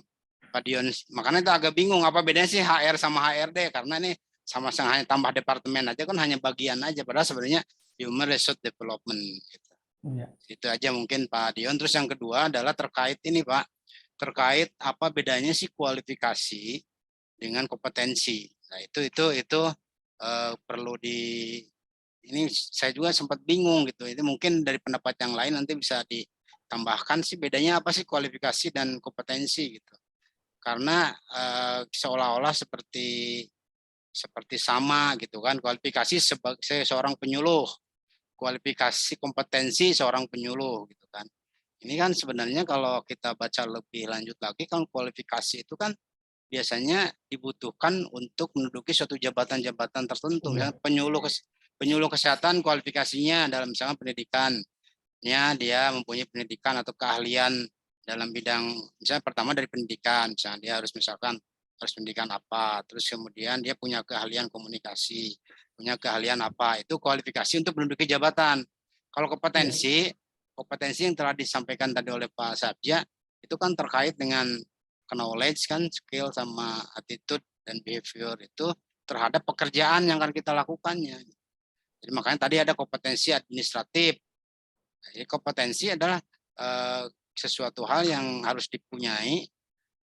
Pak Dion, makanya itu agak bingung apa bedanya sih HR sama HRD, karena ini sama-sama hanya tambah departemen aja kan, hanya bagian aja, padahal sebenarnya human resource development gitu. Ya. Itu aja mungkin Pak Dion. Terus yang kedua adalah terkait ini Pak, terkait apa bedanya sih kualifikasi dengan kompetensi. Nah itu perlu ini saya juga sempat bingung gitu. Itu mungkin dari pendapat yang lain nanti bisa ditambahkan sih bedanya apa sih kualifikasi dan kompetensi gitu. Karena seolah-olah seperti sama gitu kan, kualifikasi sebagai seorang penyuluh, kualifikasi kompetensi seorang penyuluh gitu kan. Ini kan sebenarnya kalau kita baca lebih lanjut lagi kan kualifikasi itu kan biasanya dibutuhkan untuk menduduki suatu jabatan-jabatan tertentu. Misalnya penyuluh kesehatan kualifikasinya dalam misalnya pendidikannya, dia mempunyai pendidikan atau keahlian dalam bidang, misalnya pertama dari pendidikan, misalnya dia harus harus pendidikan apa, terus kemudian dia punya keahlian komunikasi, punya keahlian apa, itu kualifikasi untuk menduduki jabatan. Kalau kompetensi yang telah disampaikan tadi oleh Pak Sabja, itu kan terkait dengan knowledge kan, skill sama attitude dan behavior itu terhadap pekerjaan yang akan kita lakukannya. Jadi makanya tadi ada kompetensi administratif. Jadi kompetensi adalah sesuatu hal yang harus dipunyai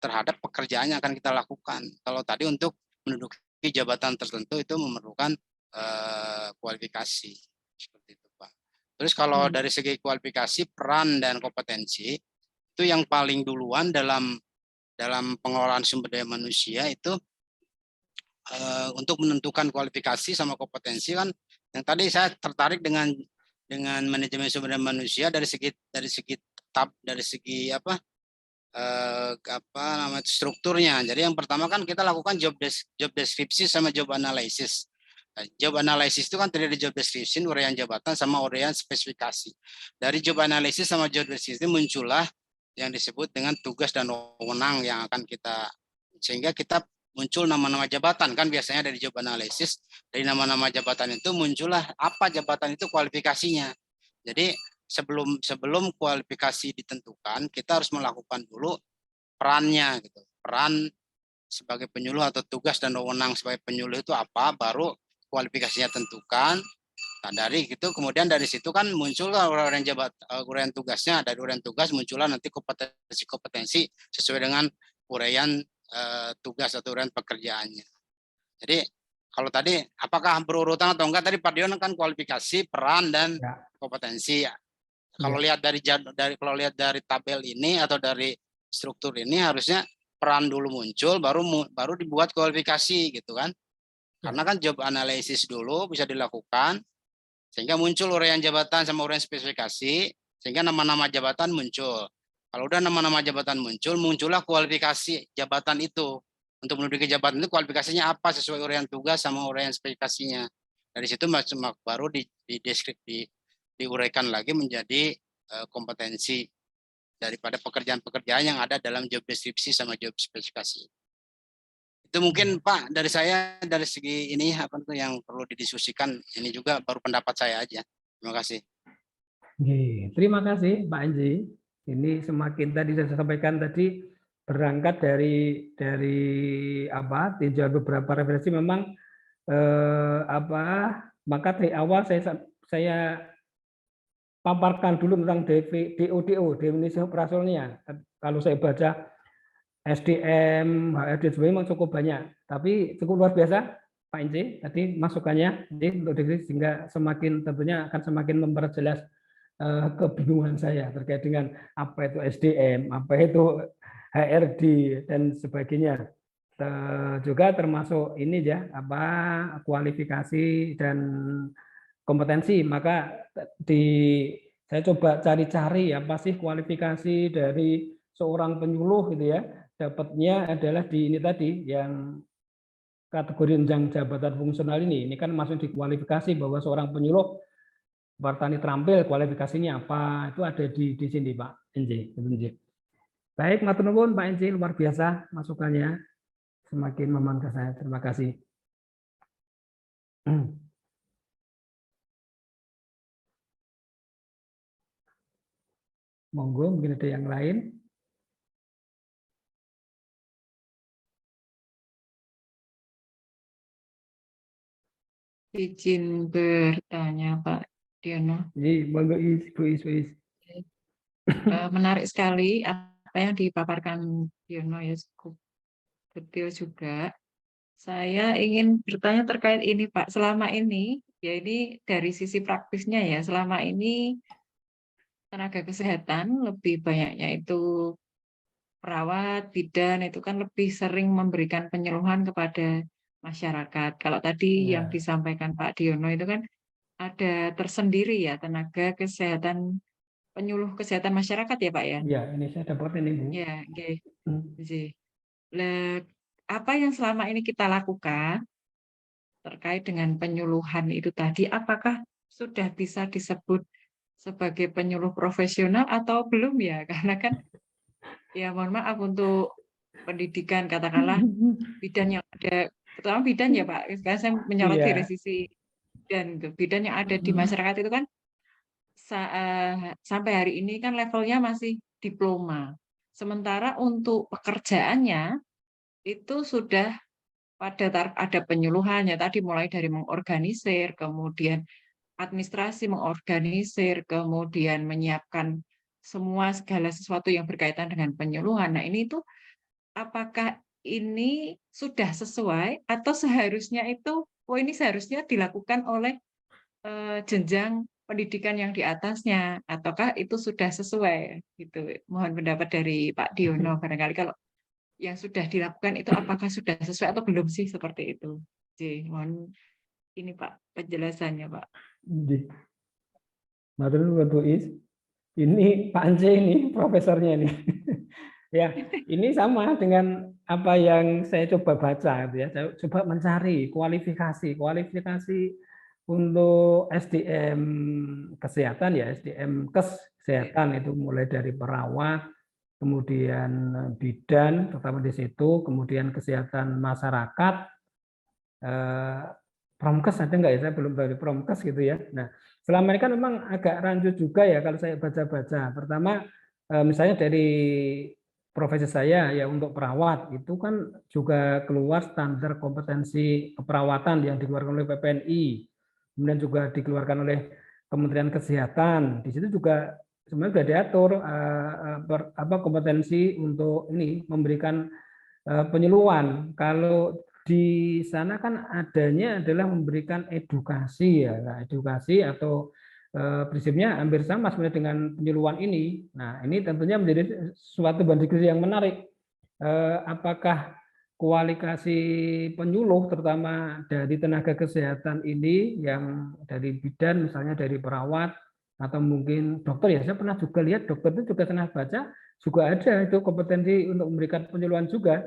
terhadap pekerjaan yang akan kita lakukan. Kalau tadi untuk menduduki jabatan tertentu itu memerlukan kualifikasi seperti itu Pak. Terus kalau dari segi kualifikasi, peran dan kompetensi itu yang paling duluan dalam pengelolaan sumber daya manusia itu untuk menentukan kualifikasi sama kompetensi kan, yang tadi saya tertarik dengan manajemen sumber daya manusia dari segi strukturnya. Jadi yang pertama kan kita lakukan job deskripsi sama job analysis. Nah, job analysis itu kan terdiri dari job description, uraian jabatan sama uraian spesifikasi. Dari job analysis sama job description muncullah yang disebut dengan tugas dan wewenang yang akan kita, sehingga kita muncul nama-nama jabatan kan, biasanya dari job analysis, dari nama-nama jabatan itu muncullah apa jabatan itu kualifikasinya. Jadi sebelum kualifikasi ditentukan, kita harus melakukan dulu perannya gitu. Peran sebagai penyuluh atau tugas dan wewenang sebagai penyuluh itu apa, baru kualifikasinya tentukan. Nah, dari itu kemudian dari situ kan muncullah uraian tugasnya, dari uraian tugas muncullah nanti kompetensi sesuai dengan uraian tugas atau uraian pekerjaannya. Jadi kalau tadi apakah berurutan atau enggak, tadi Pak Dion kan kualifikasi, peran dan kompetensi ya. Kalau lihat dari tabel ini atau dari struktur ini harusnya peran dulu muncul, baru dibuat kualifikasi gitu kan. Karena kan job analisis dulu bisa dilakukan sehingga muncul uraian jabatan sama uraian spesifikasi. sehingga nama-nama jabatan muncul. Kalau udah nama-nama jabatan muncul, muncullah kualifikasi jabatan itu. Untuk menduduki jabatan itu kualifikasinya apa sesuai uraian tugas sama uraian spesifikasinya. Dari situ baru diuraikan lagi menjadi kompetensi daripada pekerjaan-pekerjaan yang ada dalam job deskripsi sama job spesifikasi. Itu mungkin Pak dari saya dari segi ini apa tuh yang perlu didiskusikan. Ini juga baru pendapat saya aja. Terima kasih. Terima kasih Pak Anji. Ini semakin tadi saya sampaikan tadi berangkat dari apa tinjauan beberapa referensi memang maka dari awal saya paparkan dulu tentang DODO, definisi operasionalnya. Kalau saya baca SDM, HRD memang cukup banyak, tapi cukup luar biasa Pak Inci tadi masukannya untuk definisi sehingga semakin tentunya akan semakin memperjelas kebingungan saya terkait dengan apa itu SDM, apa itu HRD dan sebagainya. Juga termasuk ini ya apa kualifikasi dan kompetensi. Maka saya coba cari-cari apa sih kualifikasi dari seorang penyuluh gitu ya. Dapatnya adalah di ini tadi yang kategori jenjang jabatan fungsional ini. Ini kan masuk di kualifikasi bahwa seorang penyuluh Wartani terampil kualifikasinya apa itu ada di sini Pak Enji. Baik, matur nuwun Pak Enji, luar biasa masukannya, semakin memangkas saya. Terima kasih. Monggo mungkin ada yang lain. Izin bertanya Pak Diono. Monggo Ibu Is. Menarik sekali apa yang dipaparkan Diono ya, cukup detail juga. Saya ingin bertanya terkait ini Pak. Selama ini, ya ini dari sisi praktisnya ya, selama ini tenaga kesehatan lebih banyaknya itu perawat, bidan itu kan lebih sering memberikan penyuluhan kepada masyarakat. Kalau tadi yang disampaikan Pak Diono itu kan ada tersendiri ya tenaga kesehatan penyuluh kesehatan masyarakat ya Pak ya? Ya, ini saya dapat ini Bu. Ya, oke. Apa yang selama ini kita lakukan terkait dengan penyuluhan itu tadi, apakah sudah bisa disebut sebagai penyuluh profesional atau belum ya? Karena kan ya mohon maaf untuk pendidikan katakanlah bidan yang ada, terutama bidan ya Pak, sekarang saya menyorot dari sisi bidan yang ada di masyarakat itu kan sampai hari ini kan levelnya masih diploma. Sementara untuk pekerjaannya itu sudah ada penyuluhannya tadi mulai dari mengorganisir, kemudian administrasi mengorganisir, kemudian menyiapkan segala sesuatu yang berkaitan dengan penyuluhan. Nah, ini itu apakah ini sudah sesuai atau seharusnya itu ini seharusnya dilakukan oleh jenjang pendidikan yang di atasnya, ataukah itu sudah sesuai gitu. Mohon pendapat dari Pak Diono barangkali kalau yang sudah dilakukan itu apakah sudah sesuai atau belum sih seperti itu. Jadi mohon ini Pak penjelasannya Pak. Matur nuwun Bu Is. Ini Pak Ance ini profesornya ini. Ya, ini sama dengan apa yang saya coba baca gitu ya. Saya coba mencari kualifikasi untuk SDM kesehatan ya, SDM kesehatan itu mulai dari perawat, kemudian bidan, terutama di situ, kemudian kesehatan masyarakat, promkes ada nggak ya? Saya belum tahu di promkes gitu ya. Nah, selama ini kan memang agak rancu juga ya kalau saya baca-baca. Pertama, misalnya dari profesi saya ya untuk perawat itu kan juga keluar standar kompetensi keperawatan yang dikeluarkan oleh PPNI, kemudian juga dikeluarkan oleh Kementerian Kesehatan. Di situ juga sebenarnya sudah diatur kompetensi untuk ini memberikan penyuluhan. Kalau di sana kan adanya adalah memberikan edukasi ya, nah, edukasi atau prinsipnya hampir sama sebenarnya dengan penyuluhan ini. Nah, ini tentunya menjadi suatu bahan diskusi yang menarik. Apakah kualifikasi penyuluh terutama dari tenaga kesehatan ini yang dari bidan misalnya dari perawat atau mungkin dokter ya, saya pernah juga lihat dokter itu juga pernah baca juga ada itu kompetensi untuk memberikan penyuluhan juga.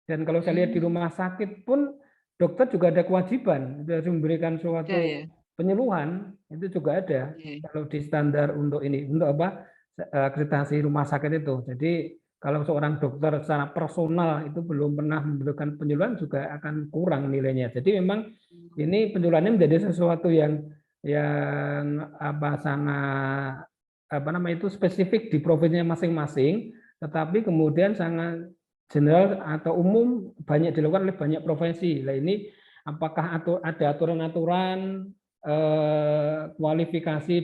Dan kalau saya lihat di rumah sakit pun dokter juga ada kewajiban harus memberikan suatu ya. penyuluhan, itu juga ada kalau di standar untuk ini, untuk apa, akreditasi rumah sakit itu. Jadi kalau seorang dokter secara personal itu belum pernah memberikan penyuluhan juga akan kurang nilainya. Jadi memang ini penyuluhannya menjadi sesuatu yang apa sangat apa namanya itu spesifik di provinsinya masing-masing, tetapi kemudian sangat general atau umum banyak dilakukan oleh banyak provinsi. Nah ini apakah ada aturan-aturan kualifikasi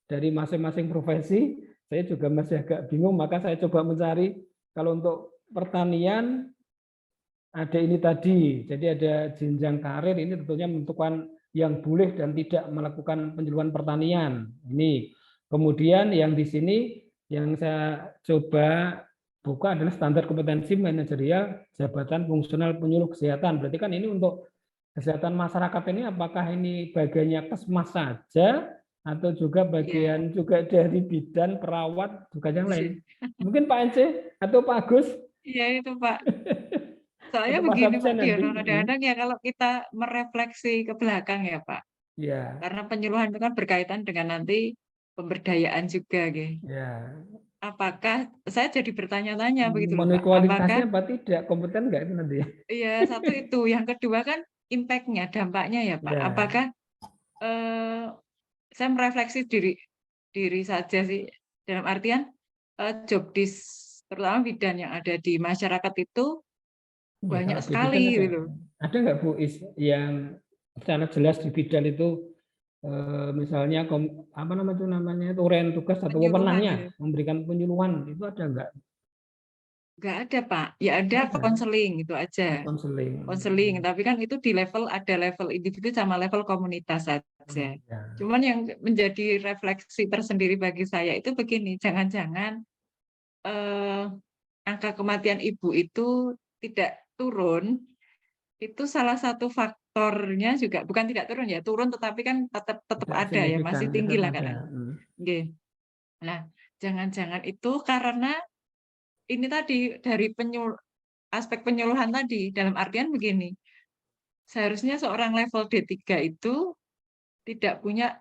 dari masing-masing provinsi? Saya juga masih agak bingung, maka saya coba mencari. Kalau untuk pertanian ada ini tadi, jadi ada jenjang karir, ini tentunya menentukan yang boleh dan tidak melakukan penyuluhan pertanian. Ini. Kemudian yang di sini yang saya coba buka adalah standar kompetensi manajerial jabatan fungsional penyuluh kesehatan. Berarti kan ini untuk kesehatan masyarakat ini apakah ini bagiannya Kesmas saja atau juga bagian juga dari bidan, perawat, juga yang lain. Mungkin Pak Ence atau Pak Agus? Iya itu Pak. Soalnya begini Pak Diono, kadang-kadang ya kalau kita merefleksi ke belakang ya Pak. Ya. Karena penyuluhan itu kan berkaitan dengan nanti pemberdayaan juga, gitu. Ya. Apakah saya jadi bertanya-tanya begitu loh Mengenai Pak? kualitasnya apa tidak, kompeten nggak itu nanti? Iya, satu itu. Yang kedua kan impact-nya, dampaknya ya Pak. Ya. Apakah saya merefleksi diri saja sih, dalam artian job desk terutama bidan yang ada di masyarakat itu banyak sekali gitu. Ada nggak Bu yang secara jelas di bidan itu misalnya apa namanya itu uraian tugas atau wewenangnya gitu, memberikan penyuluhan, itu ada nggak? Nggak ada Pak, ya ada konseling itu aja. Konseling, tapi kan itu di level, ada level individu sama level komunitas saja. Cuman yang menjadi refleksi tersendiri bagi saya itu begini, jangan-jangan angka kematian ibu itu tidak turun, itu salah satu faktornya juga, bukan tidak turun ya, turun tetapi kan tetap ada ya, masih tinggi lah kan. Nah, jangan-jangan itu karena ini tadi dari aspek penyuluhan tadi, dalam artian begini, seharusnya seorang level D3 itu tidak punya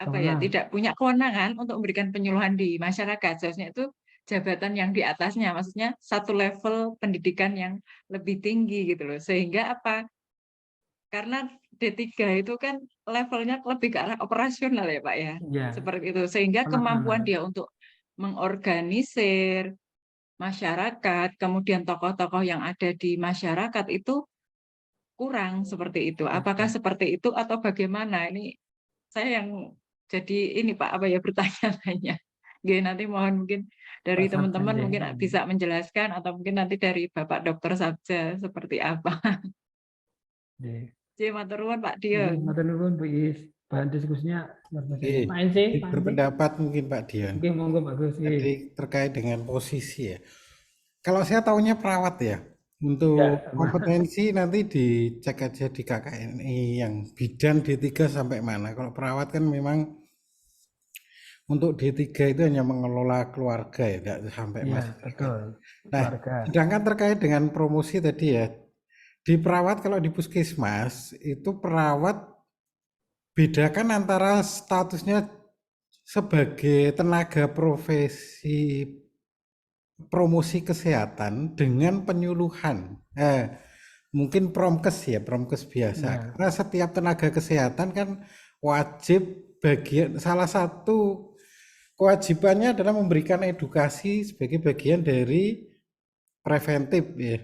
apa ya, tidak punya kewenangan untuk memberikan penyuluhan di masyarakat. Seharusnya itu jabatan yang di atasnya, maksudnya satu level pendidikan yang lebih tinggi gitu loh. Sehingga apa? Karena D3 itu kan levelnya lebih ke arah operasional ya Pak ya. Seperti itu. Sehingga kemampuan dia untuk mengorganisir masyarakat, kemudian tokoh-tokoh yang ada di masyarakat itu kurang seperti itu. Apakah seperti itu atau bagaimana? Ini saya yang jadi ini Pak, apa ya, bertanya-tanya. Nanti mohon mungkin dari teman-teman mungkin bisa menjelaskan atau mungkin nanti dari Bapak Dokter saja seperti apa. Matur nuwun Pak Dion. Matur nuwun Bu Is. Bahan diskusinya berpendapat mungkin Pak Dion. Monggo Pak Gus. Jadi terkait dengan posisi ya. Kalau saya taunya perawat ya. Untuk kompetensi nanti dicek aja di KKNI yang bidan D3 sampai mana. Kalau perawat kan memang untuk D3 itu hanya mengelola keluarga ya, tidak sampai masyarakat. Nah, sedangkan terkait dengan promosi tadi ya, di perawat kalau di puskesmas itu perawat bedakan antara statusnya sebagai tenaga profesi promosi kesehatan dengan penyuluhan. Mungkin promkes ya, promkes biasa. Karena setiap tenaga kesehatan kan wajib salah satu kewajibannya adalah memberikan edukasi sebagai bagian dari preventif ya,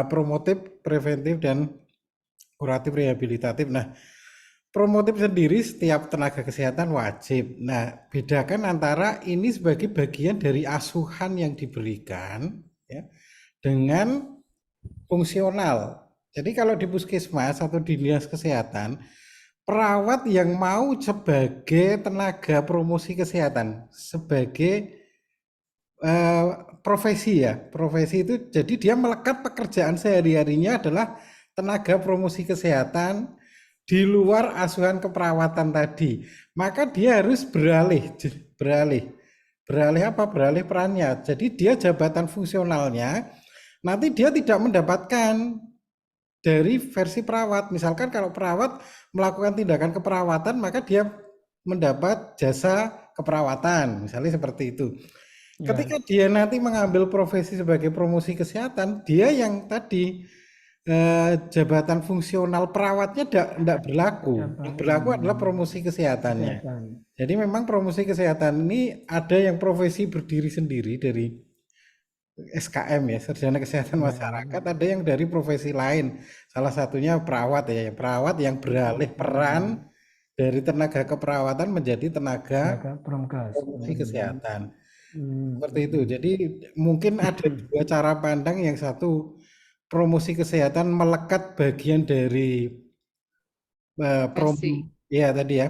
promotif, preventif dan kuratif rehabilitatif. Nah, promotif sendiri setiap tenaga kesehatan wajib. Nah, bedakan antara ini sebagai bagian dari asuhan yang diberikan ya, dengan fungsional. Jadi kalau di puskesmas atau di dinas kesehatan, perawat yang mau sebagai tenaga promosi kesehatan, sebagai profesi ya, profesi itu jadi dia melekat pekerjaan sehari-harinya adalah tenaga promosi kesehatan di luar asuhan keperawatan tadi, maka dia harus beralih apa? Beralih perannya. Jadi dia jabatan fungsionalnya nanti dia tidak mendapatkan dari versi perawat. Misalkan kalau perawat melakukan tindakan keperawatan, maka dia mendapat jasa keperawatan, misalnya seperti itu. Ya. Ketika dia nanti mengambil profesi sebagai promosi kesehatan, dia yang tadi jabatan fungsional perawatnya tidak berlaku. Yang berlaku adalah promosi kesehatannya. Jadi memang promosi kesehatan ini ada yang profesi berdiri sendiri dari SKM ya, Sarjana Kesehatan Masyarakat, ada yang dari profesi lain. Salah satunya perawat ya, perawat yang beralih peran dari tenaga keperawatan menjadi tenaga promosi kesehatan. Seperti itu. Jadi mungkin ada dua cara pandang, yang satu promosi kesehatan melekat bagian dari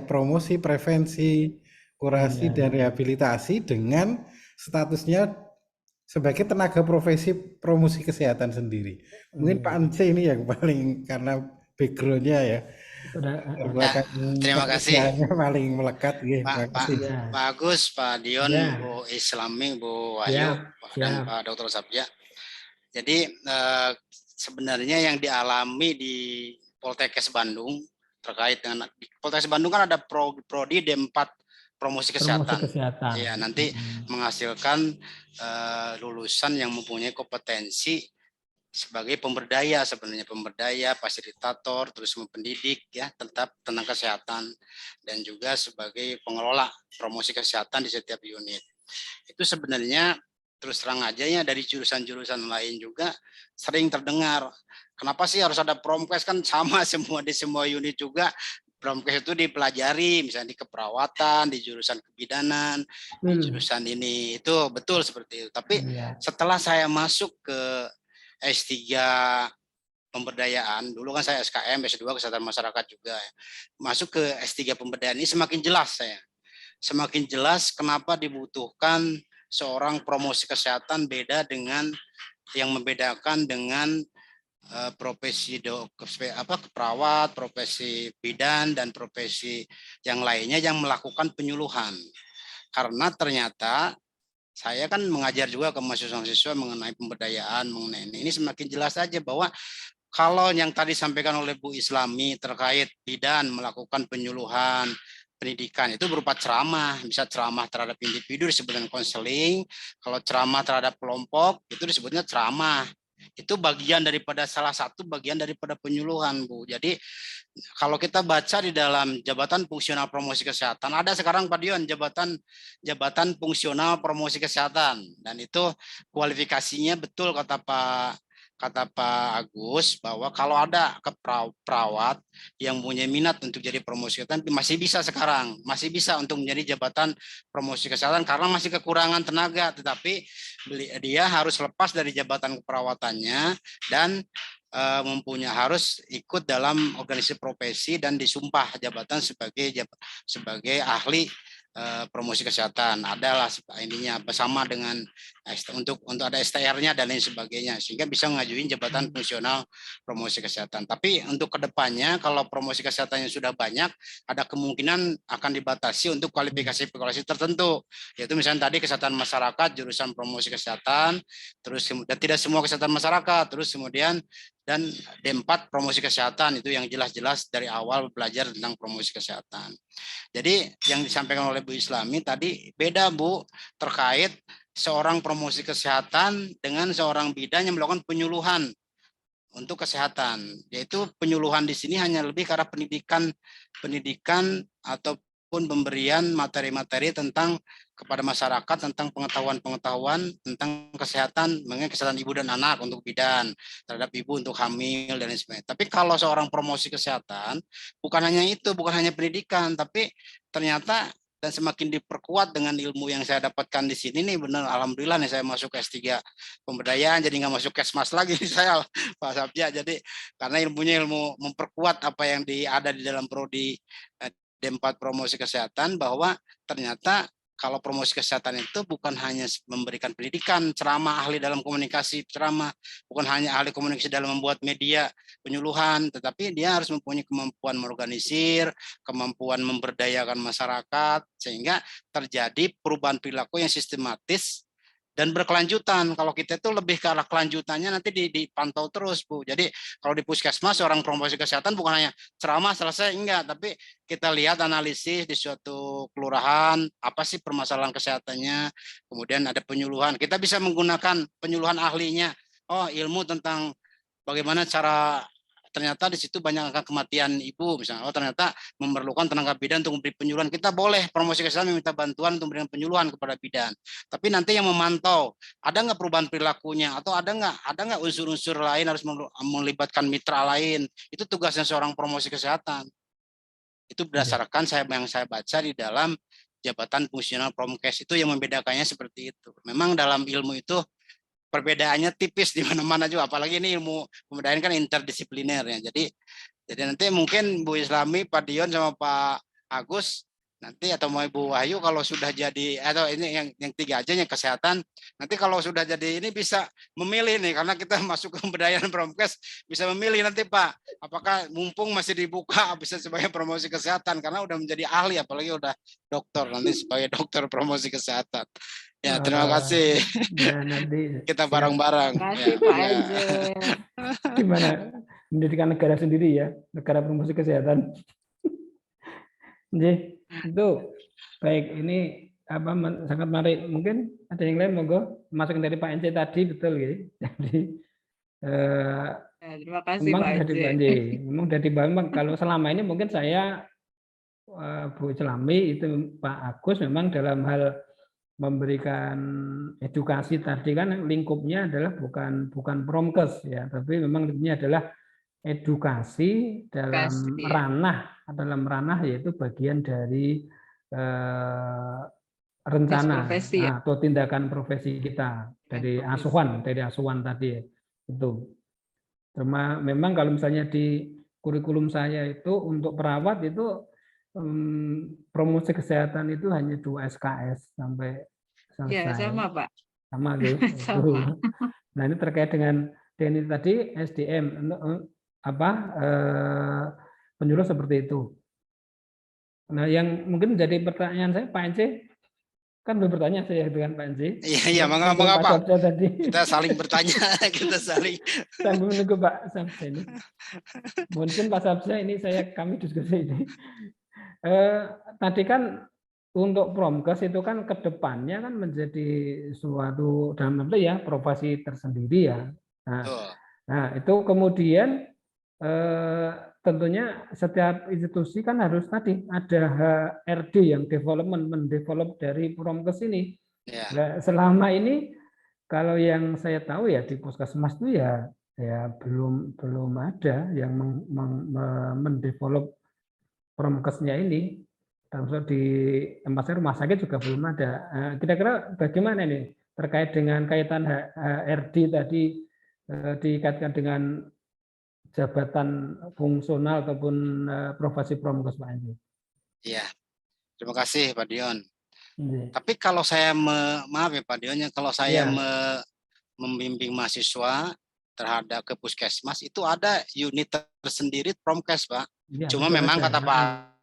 promosi, prevensi, kurasi dan rehabilitasi dengan statusnya sebagai tenaga profesi promosi kesehatan sendiri. Mungkin Pak Ance ini yang paling, karena backgroundnya ya. Terima kasih. Paling melekat. Pak Agus, Pak Dion, Bu Islaming, Bu Wahyu, dan Pak Dr. Sabja. Jadi sebenarnya yang dialami di Poltekkes Bandung terkait dengan Poltekkes Bandung kan ada prodi D4 promosi kesehatan. Ya, nanti menghasilkan lulusan yang mempunyai kompetensi sebagai pemberdaya, sebenarnya pemberdaya, fasilitator, terus pendidik ya, tetap tentang kesehatan, dan juga sebagai pengelola promosi kesehatan di setiap unit. Itu sebenarnya terus terang aja ya, dari jurusan-jurusan lain juga sering terdengar, kenapa sih harus ada promkes, kan sama semua di semua unit juga. Promkes itu dipelajari misalnya di keperawatan, di jurusan kebidanan, di jurusan ini, itu betul seperti itu. Tapi setelah saya masuk ke S3 pemberdayaan, dulu kan saya SKM, S2 kesehatan masyarakat juga, masuk ke S3 pemberdayaan ini semakin jelas saya. Semakin jelas kenapa dibutuhkan seorang promosi kesehatan, beda dengan yang membedakan dengan profesi perawat, profesi bidan, dan profesi yang lainnya yang melakukan penyuluhan. Karena ternyata saya kan mengajar juga ke mahasiswa-mahasiswa mengenai pemberdayaan, mengenai ini semakin jelas saja bahwa kalau yang tadi disampaikan oleh Bu Islami terkait bidan melakukan penyuluhan, pendidikan itu berupa ceramah, bisa ceramah terhadap individu disebutkan konseling, kalau ceramah terhadap kelompok itu disebutnya ceramah. Itu bagian daripada, salah satu bagian daripada penyuluhan, Bu. Jadi kalau kita baca di dalam jabatan fungsional promosi kesehatan, ada sekarang Pak Dion jabatan fungsional promosi kesehatan, dan itu kualifikasinya betul kata Pak Agus, bahwa kalau ada perawat yang punya minat untuk jadi promosi kesehatan masih bisa sekarang, masih bisa untuk menjadi jabatan promosi kesehatan karena masih kekurangan tenaga, tetapi dia harus lepas dari jabatan keperawatannya dan harus ikut dalam organisasi profesi dan disumpah jabatan sebagai ahli promosi kesehatan. Adalah ininya bersama dengan untuk ada STR-nya dan lain sebagainya, sehingga bisa mengajuin jabatan fungsional promosi kesehatan. Tapi untuk kedepannya kalau promosi kesehatannya sudah banyak, ada kemungkinan akan dibatasi untuk kualifikasi tertentu, yaitu misalnya tadi kesehatan masyarakat jurusan promosi kesehatan, terus dan tidak semua kesehatan masyarakat, terus kemudian dan D4 promosi kesehatan, itu yang jelas-jelas dari awal belajar tentang promosi kesehatan. Jadi yang disampaikan oleh Bu Islami tadi beda, Bu, terkait seorang promosi kesehatan dengan seorang bidan yang melakukan penyuluhan untuk kesehatan, yaitu penyuluhan di sini hanya lebih ke arah pendidikan ataupun pemberian materi-materi tentang kepada masyarakat tentang pengetahuan tentang kesehatan, mengenai kesehatan ibu dan anak untuk bidan, terhadap ibu untuk hamil dan lain sebagainya. Tapi kalau seorang promosi kesehatan bukan hanya itu, bukan hanya pendidikan, tapi ternyata dan semakin diperkuat dengan ilmu yang saya dapatkan di sini nih, benar alhamdulillah nih saya masuk S3 pemberdayaan, jadi nggak masuk Kesmas lagi nih saya, Pak Sabja. Jadi karena ilmunya ilmu memperkuat apa yang ada di dalam prodi D4 promosi kesehatan, bahwa ternyata kalau promosi kesehatan itu bukan hanya memberikan pendidikan, ceramah, ahli dalam komunikasi, ceramah, bukan hanya ahli komunikasi dalam membuat media penyuluhan, tetapi dia harus mempunyai kemampuan mengorganisir, kemampuan memberdayakan masyarakat, sehingga terjadi perubahan perilaku yang sistematis dan berkelanjutan. Kalau kita itu lebih ke arah kelanjutannya nanti dipantau terus, Bu. Jadi kalau di puskesmas orang promosi kesehatan bukan hanya ceramah selesai, enggak, tapi kita lihat analisis di suatu kelurahan, apa sih permasalahan kesehatannya, kemudian ada penyuluhan. Kita bisa menggunakan penyuluhan ahlinya. Oh, ilmu tentang bagaimana cara, ternyata di situ banyak angka kematian ibu misalnya. Oh, ternyata memerlukan tenaga bidan untuk memberi penyuluhan. Kita boleh promosi kesehatan meminta bantuan untuk memberikan penyuluhan kepada bidan. Tapi nanti yang memantau, ada nggak perubahan perilakunya, atau ada nggak unsur-unsur lain harus melibatkan mitra lain. Itu tugasnya seorang promosi kesehatan. Itu berdasarkan yang saya baca di dalam jabatan fungsional Promkes, itu yang membedakannya seperti itu. Memang dalam ilmu itu perbedaannya tipis di mana-mana juga, apalagi ini ilmu pemberdayaan kan interdisipliner ya. Jadi nanti mungkin Bu Islami, Pak Dion sama Pak Agus nanti, atau mau Ibu Wahyu, kalau sudah jadi, atau ini yang tiga aja yang kesehatan, nanti kalau sudah jadi ini bisa memilih nih, karena kita masuk ke pemberdayaan Promkes, bisa memilih nanti Pak, apakah mumpung masih dibuka bisa sebagai promosi kesehatan, karena udah menjadi ahli, apalagi udah dokter, nanti sebagai dokter promosi kesehatan. Ya, terima kasih. Ya, nanti Kita bareng-bareng. Terima kasih Ya, Pak ya. Eze. gimana mendirikan negara sendiri ya, negara promosi kesehatan. Jadi itu baik, ini apa sangat menarik. Mungkin ada yang lain, monggo masukin dari Pak Ence tadi, betul gitu. Jadi Ya, terima kasih memang Pak sudah Eze. dibantu, memang sudah dibangun. Kalau selama ini mungkin saya Bu Islami, itu Pak Agus memang dalam hal memberikan edukasi tadi kan lingkupnya adalah bukan Promkes ya, tapi memang ini adalah edukasi dalam ranah yaitu bagian dari rencana Profesi, ya. atau tindakan profesi kita dari asuhan tadi itu. Cuma memang kalau misalnya di kurikulum saya itu untuk perawat itu promosi kesehatan itu hanya 2 SKS sampai selesai. Ya, sama Pak. Sama gitu. Sama. Nah, ini terkait dengan ini tadi SDM penyuluh seperti itu. Nah, yang mungkin menjadi pertanyaan saya, Pak Ence, kan belum bertanya saya dengan Pak Ence. Iya, mengapa? Tadi. Kita saling bertanya, kita saling. Sambil menunggu Pak Sabza ini. Mungkin Pak Sabza ini kami diskusi ini. Tadi kan untuk Promkes itu kan ke depannya kan menjadi suatu dalam arti ya profesi tersendiri ya. Nah, itu kemudian tentunya setiap institusi kan harus tadi ada HRD yang mendevelop dari Promkes ini. Ya. Nah, selama ini kalau yang saya tahu ya di puskesmas itu ya belum ada yang mendevelop Promkesnya ini. Termasuk di tempat saya rumah sakit juga belum ada. Kira-kira bagaimana nih terkait dengan kaitan HRD tadi dikaitkan dengan jabatan fungsional ataupun profesi Promkes, Pak Andi? Iya, terima kasih Pak Dion. Tapi kalau saya maaf ya Pak Dion, kalau saya membimbing mahasiswa terhadap ke puskesmas itu ada unit tersendiri Promkes, Pak. Ya, cuma memang kata Pak